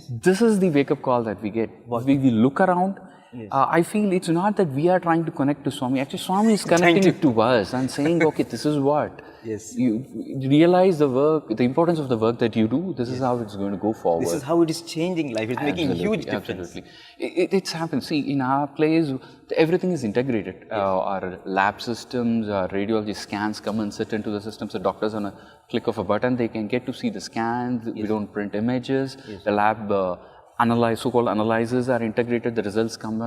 This is the wake-up call that we get. We look around I feel it's not that we are trying to connect to Swami. Actually, Swami is connecting it to us and saying, okay, this is what. Yes. You realize the work, the importance of the work that you do. This is how it's going to go forward. This is how it is changing life. It's making huge difference. Absolutely. It's happened. See, in our place, everything is integrated. Our lab systems, our radiology scans come and sit into the systems. The doctors, on a click of a button, they can get to see the scans. We don't print images. The lab so-called analyzers are integrated. The results come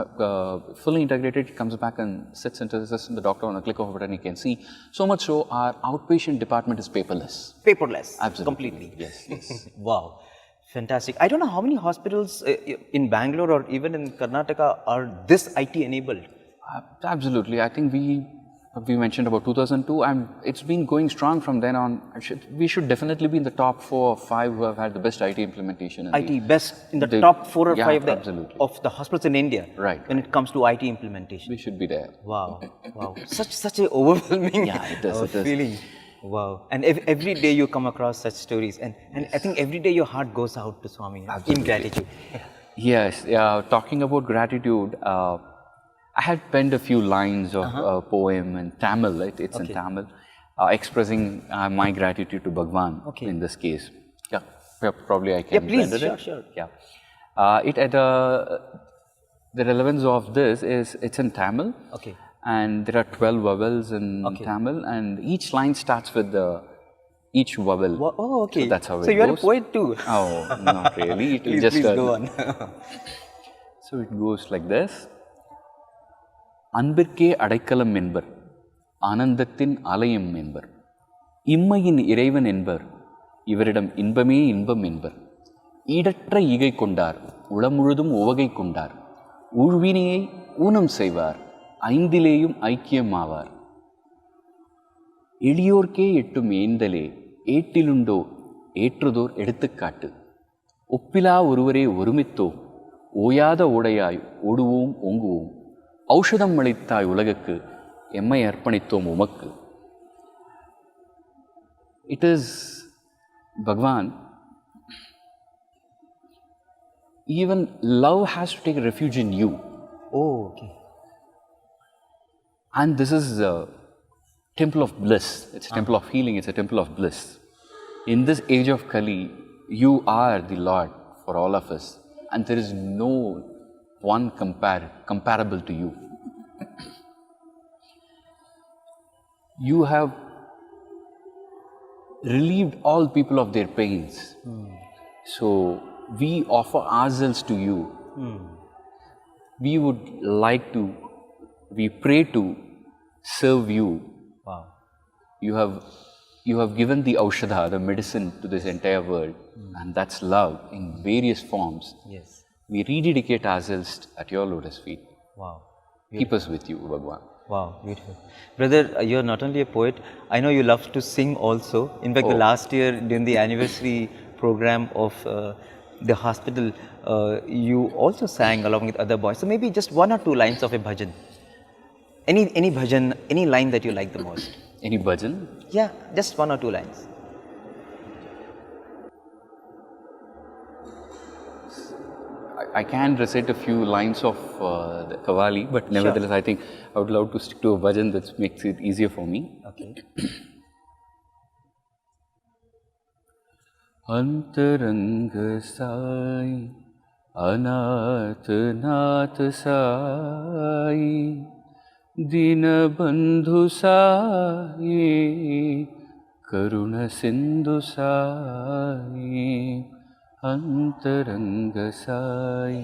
fully integrated. It comes back and sits into the system. The doctor, on a click of a button, he can see. So much so, our outpatient department is paperless. Paperless. Absolutely. Completely. Yes. Wow. Fantastic. I don't know how many hospitals in Bangalore or even in Karnataka are this IT enabled. Absolutely. I think we mentioned about 2002, and it's been going strong from then on. We should definitely be in the top 4 or 5 who have had the best IT implementation. Best in the top 4 or 5 of the hospitals in India. Right. When it comes to IT implementation. We should be there. Wow. Wow. Such a overwhelming feeling. Wow. And every day you come across such stories, and I think every day your heart goes out to Swami in gratitude. Yes. Talking about gratitude, I had penned a few lines of a poem in Tamil, it's in Tamil, expressing my gratitude to Bhagawan in this case. Probably I can please, render it. Sure. The relevance of this is, it's in Tamil. Okay. And there are 12 vowels in Tamil, and each line starts with each vowel. Oh, okay. So that's how it goes. So you are a poet too? Oh, not really. Please go on. So it goes like this. அன்பிற்கே அடைக்கலம் என்பர், ஆனந்தத்தின் ஆலயம் என்பர், இம்மையின் இறைவன் என்பர், இவரிடம் இன்பமே இன்பம் என்பர், ஈடற்ற ஈகை கொண்டார், உளமுழுதும் உவகை கொண்டார், ஊழ்வினையை ஊனம் செய்வார், ஐந்திலேயும் ஐக்கியமாவார், எளியோர்க்கே எட்டும் ஏந்தலே, ஏட்டிலுண்டோ ஏற்றுதோர் எடுத்துக்காட்டு, ஒப்பிலா ஒருவரே ஒருமித்தோ, ஓயாத ஓடையாய் ஓடுவோம் ஓங்குவோம், ஔஷதம் அளித்தாய் உலகுக்கு, எம்மை அர்ப்பணித்தோம் உமக்கு. It is Bhagawan. Even love has to take refuge in you. Oh, okay. And this is a temple of bliss. It's a temple of healing. It's a temple of bliss. In this age of Kali, you are the Lord for all of us. And there is no one comparable to you. You have relieved all people of their pains. So we offer ourselves to you. We would like to, we pray to serve you. Wow. You have given the aushadha, the medicine, to this entire world, and that's love in various forms. Yes. We rededicate ourselves at your lotus feet. Wow. Keep us with you, Bhagawan. Wow, beautiful. Brother, you're not only a poet, I know you love to sing also. In fact, the last year during the anniversary program of the hospital, you also sang along with other boys. So maybe just 1 or 2 lines of a bhajan. Any bhajan, any line that you like the most. Any bhajan? Yeah, just 1 or 2 lines. I can recite a few lines of the Qawwali, but nevertheless, I think I would love to stick to a bhajan that makes it easier for me. Okay. Antaranga Sai, Anath Nath Sai, Dinabandhu Sai, Karuna Sindhu Sai, Antaranga Sai,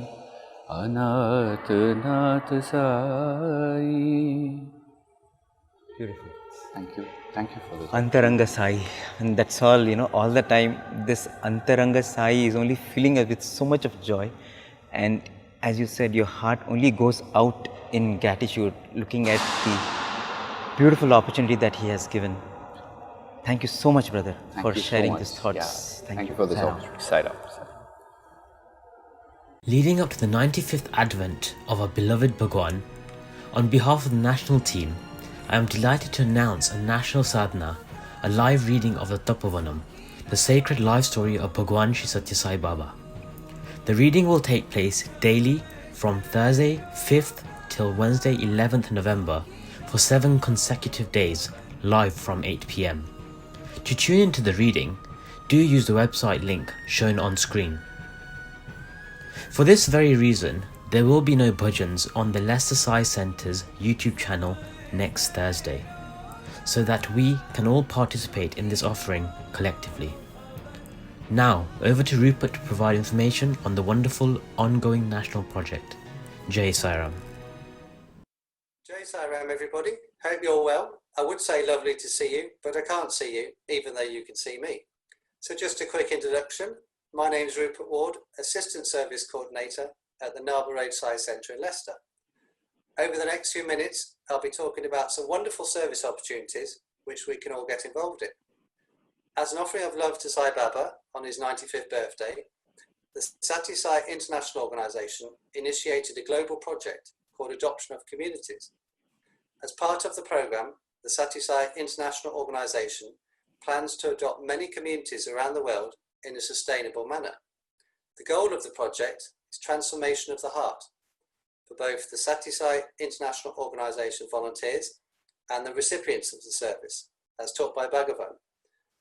Anath Nath Sai. Beautiful. Thank you. Thank you for this. Antaranga Sai. And that's all, all the time. This Antaranga Sai is only filling us with so much of joy. And as you said, your heart only goes out in gratitude, looking at the beautiful opportunity that He has given. Thank you so much, brother, for sharing these thoughts. Yeah. Thank you for this opportunity. Side up. Leading up to the 95th Advent of our beloved Bhagawan, on behalf of the national team, I am delighted to announce a national sadhana, a live reading of the Tapovanam, the sacred life story of Bhagawan Sri Sathya Sai Baba. The reading will take place daily from Thursday 5th till Wednesday 11th November for 7 consecutive days, live from 8 p.m. To tune into the reading, do use the website link shown on screen. For this very reason, there will be no bhajans on the Leicester Sai Centres YouTube channel next Thursday, so that we can all participate in this offering collectively. Now, over to Rupert to provide information on the wonderful ongoing national project. Jai Sai Ram. Jai Sai Ram, everybody. Hope you're well. I would say lovely to see you, but I can't see you, even though you can see me. So just a quick introduction. My name is Rupert Ward, Assistant Service Coordinator at the Narber Road Sai Centre in Leicester. Over the next few minutes, I'll be talking about some wonderful service opportunities which we can all get involved in. As an offering of love to Sai Baba on his 95th birthday, the Sathya Sai International Organisation initiated a global project called Adoption of Communities. As part of the programme, the Sathya Sai International Organisation plans to adopt many communities around the world in a sustainable manner. The goal of the project is transformation of the heart for both the Sathya Sai International Organisation volunteers and the recipients of the service, as taught by Bhagawan.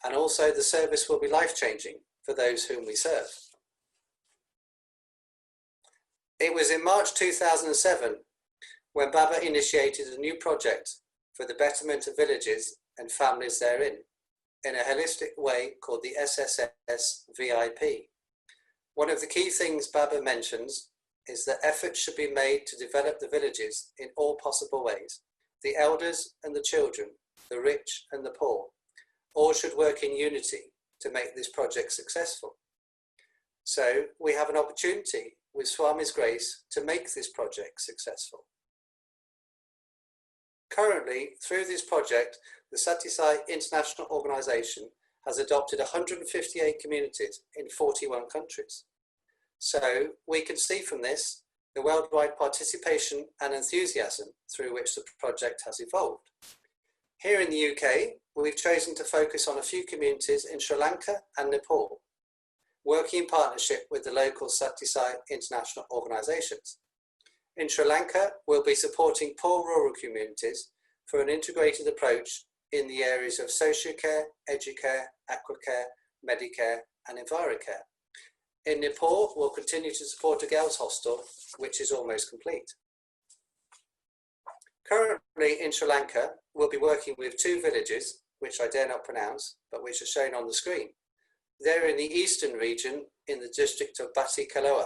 And also the service will be life-changing for those whom we serve. It was in March 2007 when Baba initiated a new project for the betterment of villages and families therein, in a holistic way called the SSS VIP. One of the key things Baba mentions is that efforts should be made to develop the villages in all possible ways. The elders and the children, the rich and the poor, all should work in unity to make this project successful. So we have an opportunity with Swami's grace to make this project successful. Currently, through this project, the Sathya Sai International Organisation has adopted 158 communities in 41 countries. So we can see from this the worldwide participation and enthusiasm through which the project has evolved. Here in the UK, we've chosen to focus on a few communities in Sri Lanka and Nepal, working in partnership with the local Sathya Sai International Organisations. In Sri Lanka, we'll be supporting poor rural communities for an integrated approach in the areas of social care, educare, aquacare, medicare and envirocare. In Nepal, we'll continue to support a girls' hostel, which is almost complete. Currently in Sri Lanka, we'll be working with 2 villages, which I dare not pronounce, but which are shown on the screen. They're in the eastern region in the district of Bati Kaloa.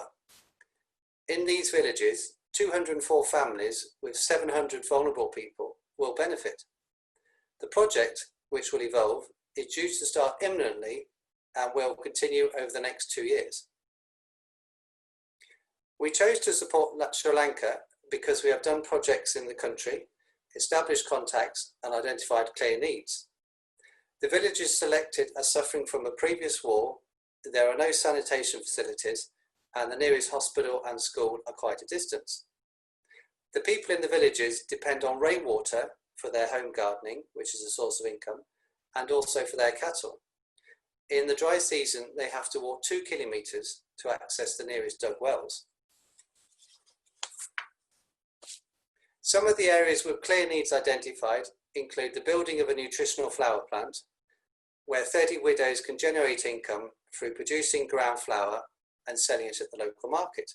In these villages, 204 families with 700 vulnerable people will benefit. The project, which will evolve, is due to start imminently and will continue over the next 2 years. We chose to support Sri Lanka because we have done projects in the country, established contacts and identified clear needs. The villages selected are suffering from a previous war, there are no sanitation facilities and the nearest hospital and school are quite a distance. The people in the villages depend on rainwater for their home gardening, which is a source of income, and also for their cattle. In the dry season, they have to walk 2 kilometres to access the nearest dug wells. Some of the areas with clear needs identified include the building of a nutritional flower plant, where 30 widows can generate income through producing ground flour and selling it at the local market.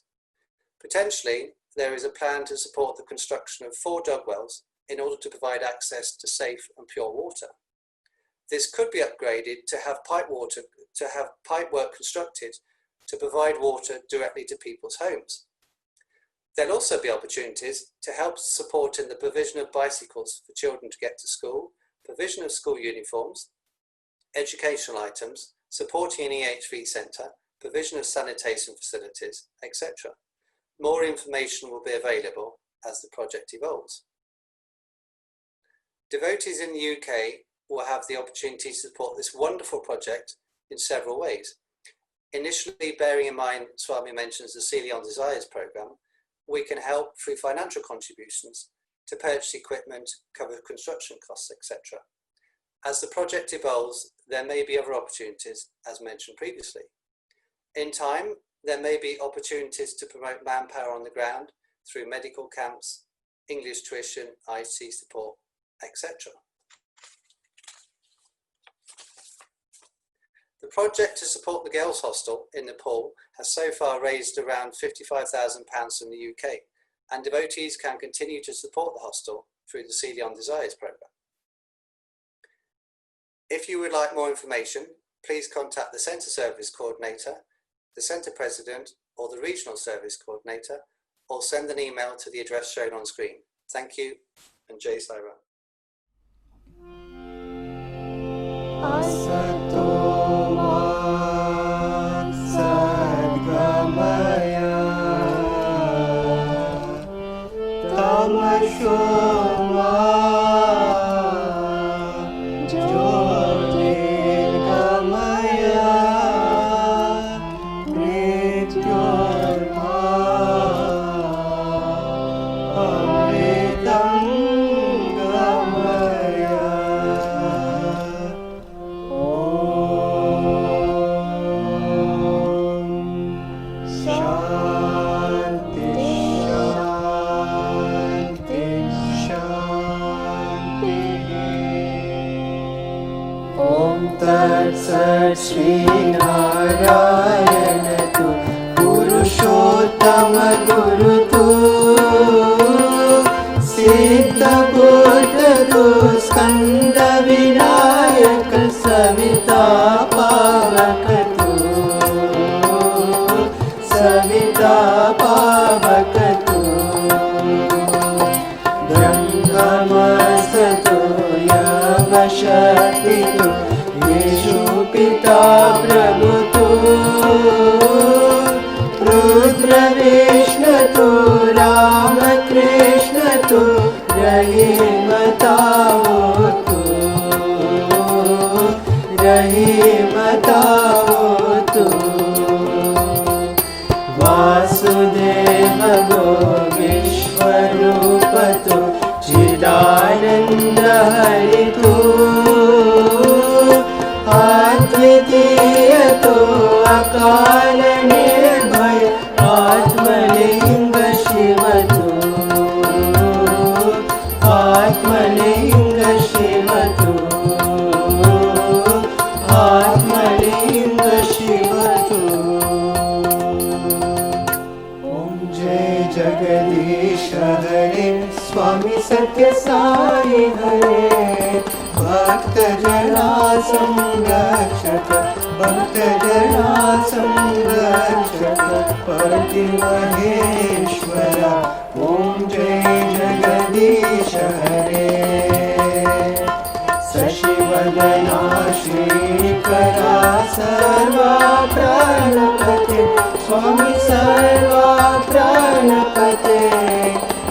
Potentially, there is a plan to support the construction of 4 dug wells in order to provide access to safe and pure water. This could be upgraded to have pipe work constructed to provide water directly to people's homes. There'll also be opportunities to help support in the provision of bicycles for children to get to school, provision of school uniforms, educational items, supporting an EHV centre, provision of sanitation facilities, etc. More information will be available as the project evolves. Devotees in the UK will have the opportunity to support this wonderful project in several ways. Initially, bearing in mind Swami mentions the Sealy on Desires programme, we can help through financial contributions to purchase equipment, cover construction costs, etc. As the project evolves, there may be other opportunities, as mentioned previously. In time, There may be opportunities to promote manpower on the ground through medical camps, English tuition, IT support, etc. The project to support the girls' hostel in Nepal has so far raised around £55,000 from the UK, and devotees can continue to support the hostel through the CD on Desires programme. If you would like more information, please contact the Centre Service Coordinator, the Centre President or the Regional Service Coordinator, or send an email to the address shown on screen. Thank you, and Jai Sai Ram. Shri Narayana tu Purushottama Guru tu Siddha Buddha tu Skanda Vinayaka Savita Pavaka tu Savita Pavaka tu Brahmasa tu Yavashakti tu Pita Prabhu tu Rudra Vishnu tu Rama Krishna tu Rahimata tu Rahimata tu Vasudeva go Vishwarupa tu Chidananda Hari tu Advitiya tu Akal Nirbhay Atmalinga Shiva tu Atmalinga Shiva tu Atmalinga Shiva tu Om Jai Jagadish Hare Swami Sathya Sai Hare Bhakta Jana Samrakshaka Bhakta Jana Samrakshaka Parti Maheshwara Om Jai Jagadish Hare Sashivadana Shrikara Sarva Pranapate Swami Sarva Pranapate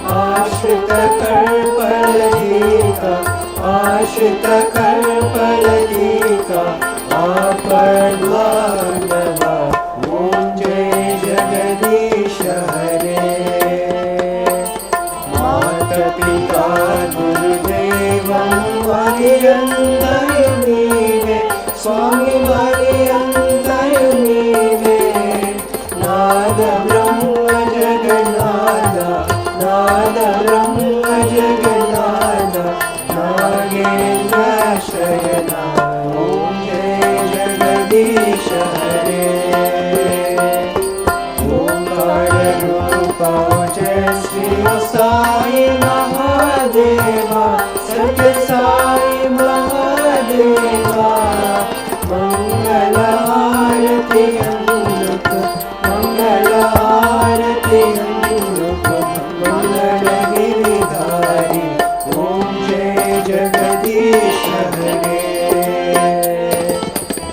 Ashrita Karpaladika Ashita Karpaladika Apardvardava Om Jai Jagadish Hare Mata Pita Gurudevam Variyantayunive Swami Variyantayunive Nada Brahma Jagannatha Nada Brahma Jagannatha Nagendra Shayana Om Jai Jagadish Hare Omkara Rupa Jai Shri Sai Mahadeva Sathya Sai Mahadeva Mangala Arati Annuka Mangala Arati Annuka Mangala Giridhari Om Jai Jagadish Hare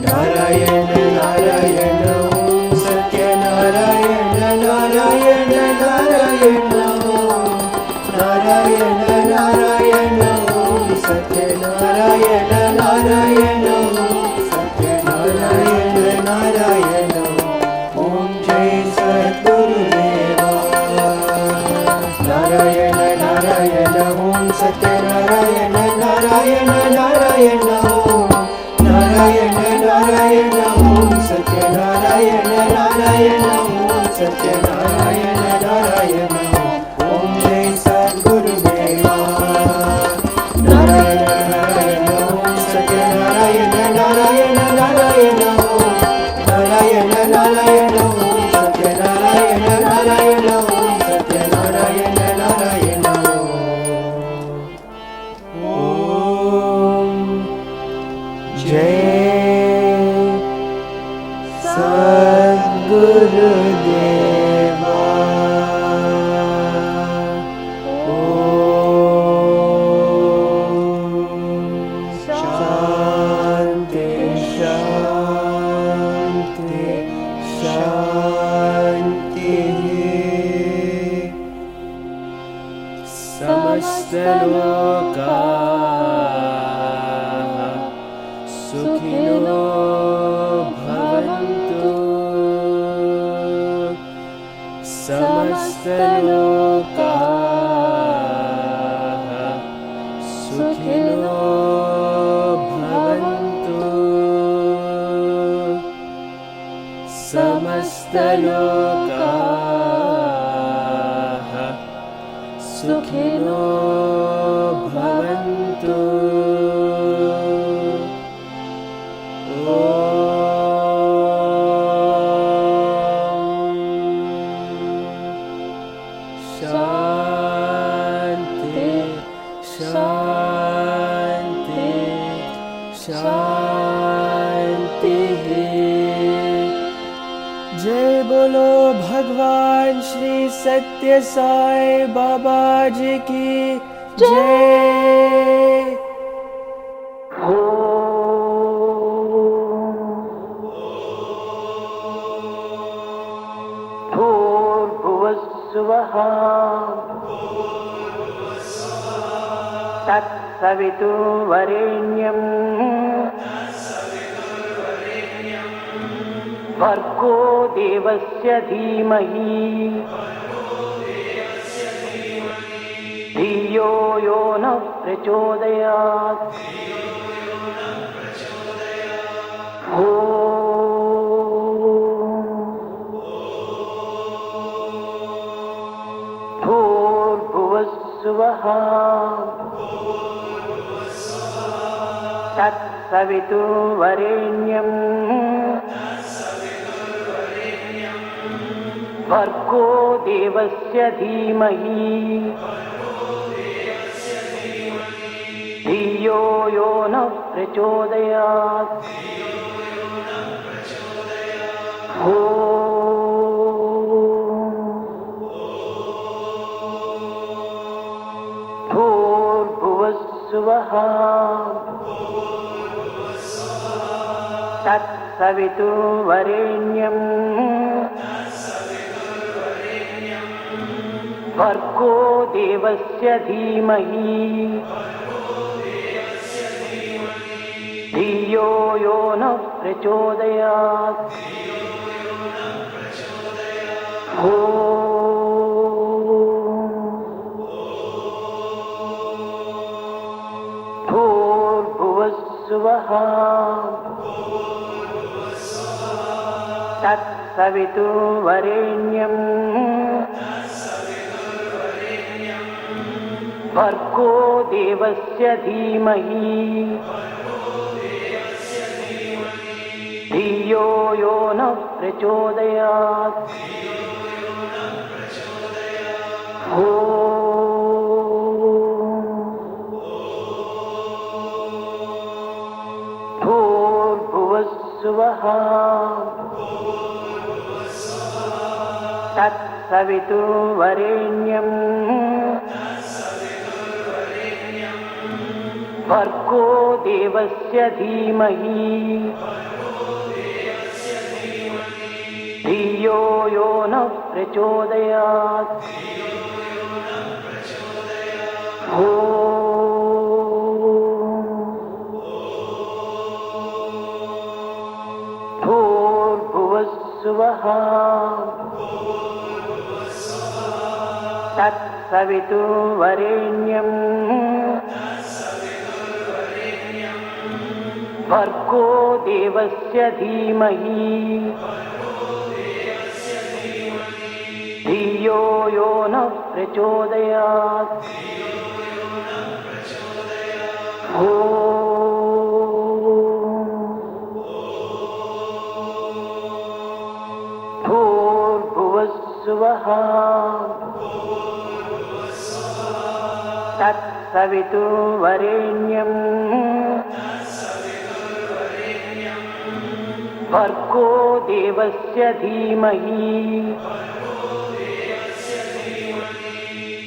Narayana Narayana Om Sathya Narayana Narayana Narayana Narayana Narayana Om Sathya Narayana Narayana Sathya Narayana Narayana Om Jai Sadgurudeva Narayana Narayana Om Sathya Narayana Narayana Narayana Narayana Narayana Om Sathya Narayana Narayana जय सद्गुरुदेवा। शांति शांति शांति। समस्तलोकाः सुखिनो भवन्तु। समस्तलोकाः सुखिनो भवन्तु। समस्तलोकाः सुखिनो भवन्तु। शांति शांति शांति। जय बोलो भगवान श्री सत्य साई बाबा जी की जय। भूर्भुवस्सुवः तत्सवितुर्वरेण्यम् भर्गो देवस्य धीमहि धियो यो नः प्रचोदयात्। भूर्भुवस्सुवः तत्सवितुर्वरेण्यम् भर्गो देवस्य धीमहि धियो यो नः प्रचोदयात्। भूर्भुवस्सुवः तत्सवितुर्वरेण्यम् भर्गो देवस्य धीमहि धियो यो नः प्रचोदयात्। भूर्भुवस्सुवः तत्सवितुर्वरेण्यम् भर्गो देवस्य धीमहि धियो यो नः प्रचोदयात्। भूर्भुवस्सुवः तत्सवितुर्वरेण्यम् भर्गो देवस्य धीमहि धियो यो नः प्रचोदयात्। भूर्भुवस्सुवः तत्सवितुर्वरेण्यम् भर्गो देवस्य धीमहि धियो यो नः प्रचोदयात्। भूर्भुवस्सुवः तत्सवितुर्वरेण्यम् भर्गो देवस्य धीमहि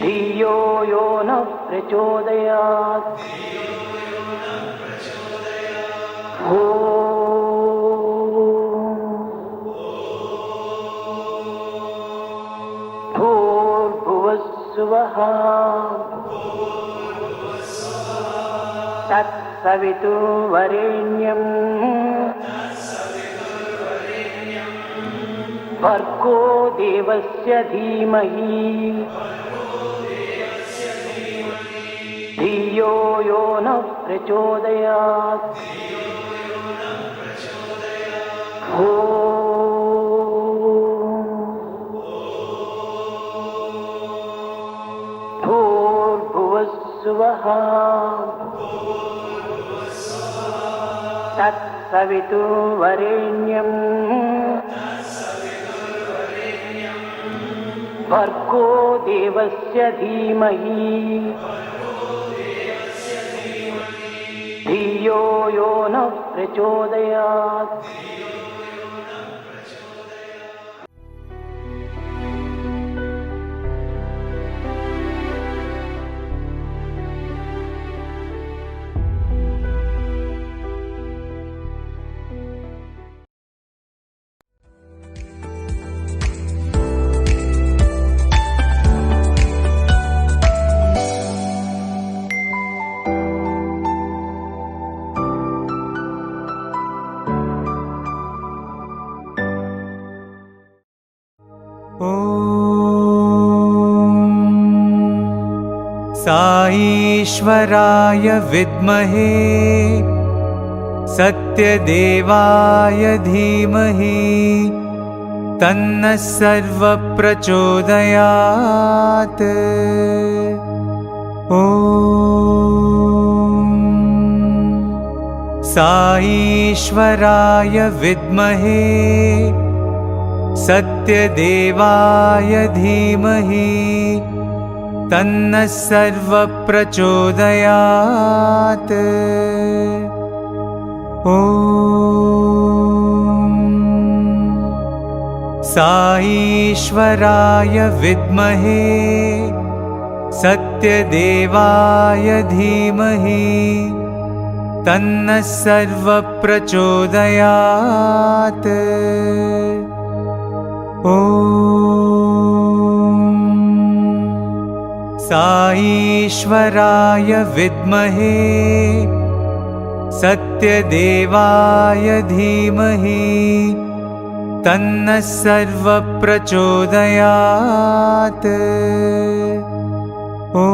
धियो यो नः प्रचोदयात् भूर्भुवस्सुवः तत्सवितुर्वरेण्यम् भर्गो देवस्य धीमहि धियो यो नः प्रचोदयात् भूर्भुवस्सुवः तत्सवितुर्वरेण्यम् भर्गो देवस्य धीमहि धियो यो नः प्रचोदयात् साईश्वराय विद्महे सत्यदेवाय धीमहि तन्नः सर्वः प्रचोदयात् ॐ साईश्वराय विद्महे सत्यदेवाय धीमहि तन्नः सर्वः प्रचोदयात् ॐ साईश्वराय विद्महे सत्यदेवाय धीमहि तन्नः सर्वः प्रचोदयात् ॐ साईश्वराय विद्महे सत्यदेवाय धीमहि तन्नः सर्वः प्रचोदयात् ॐ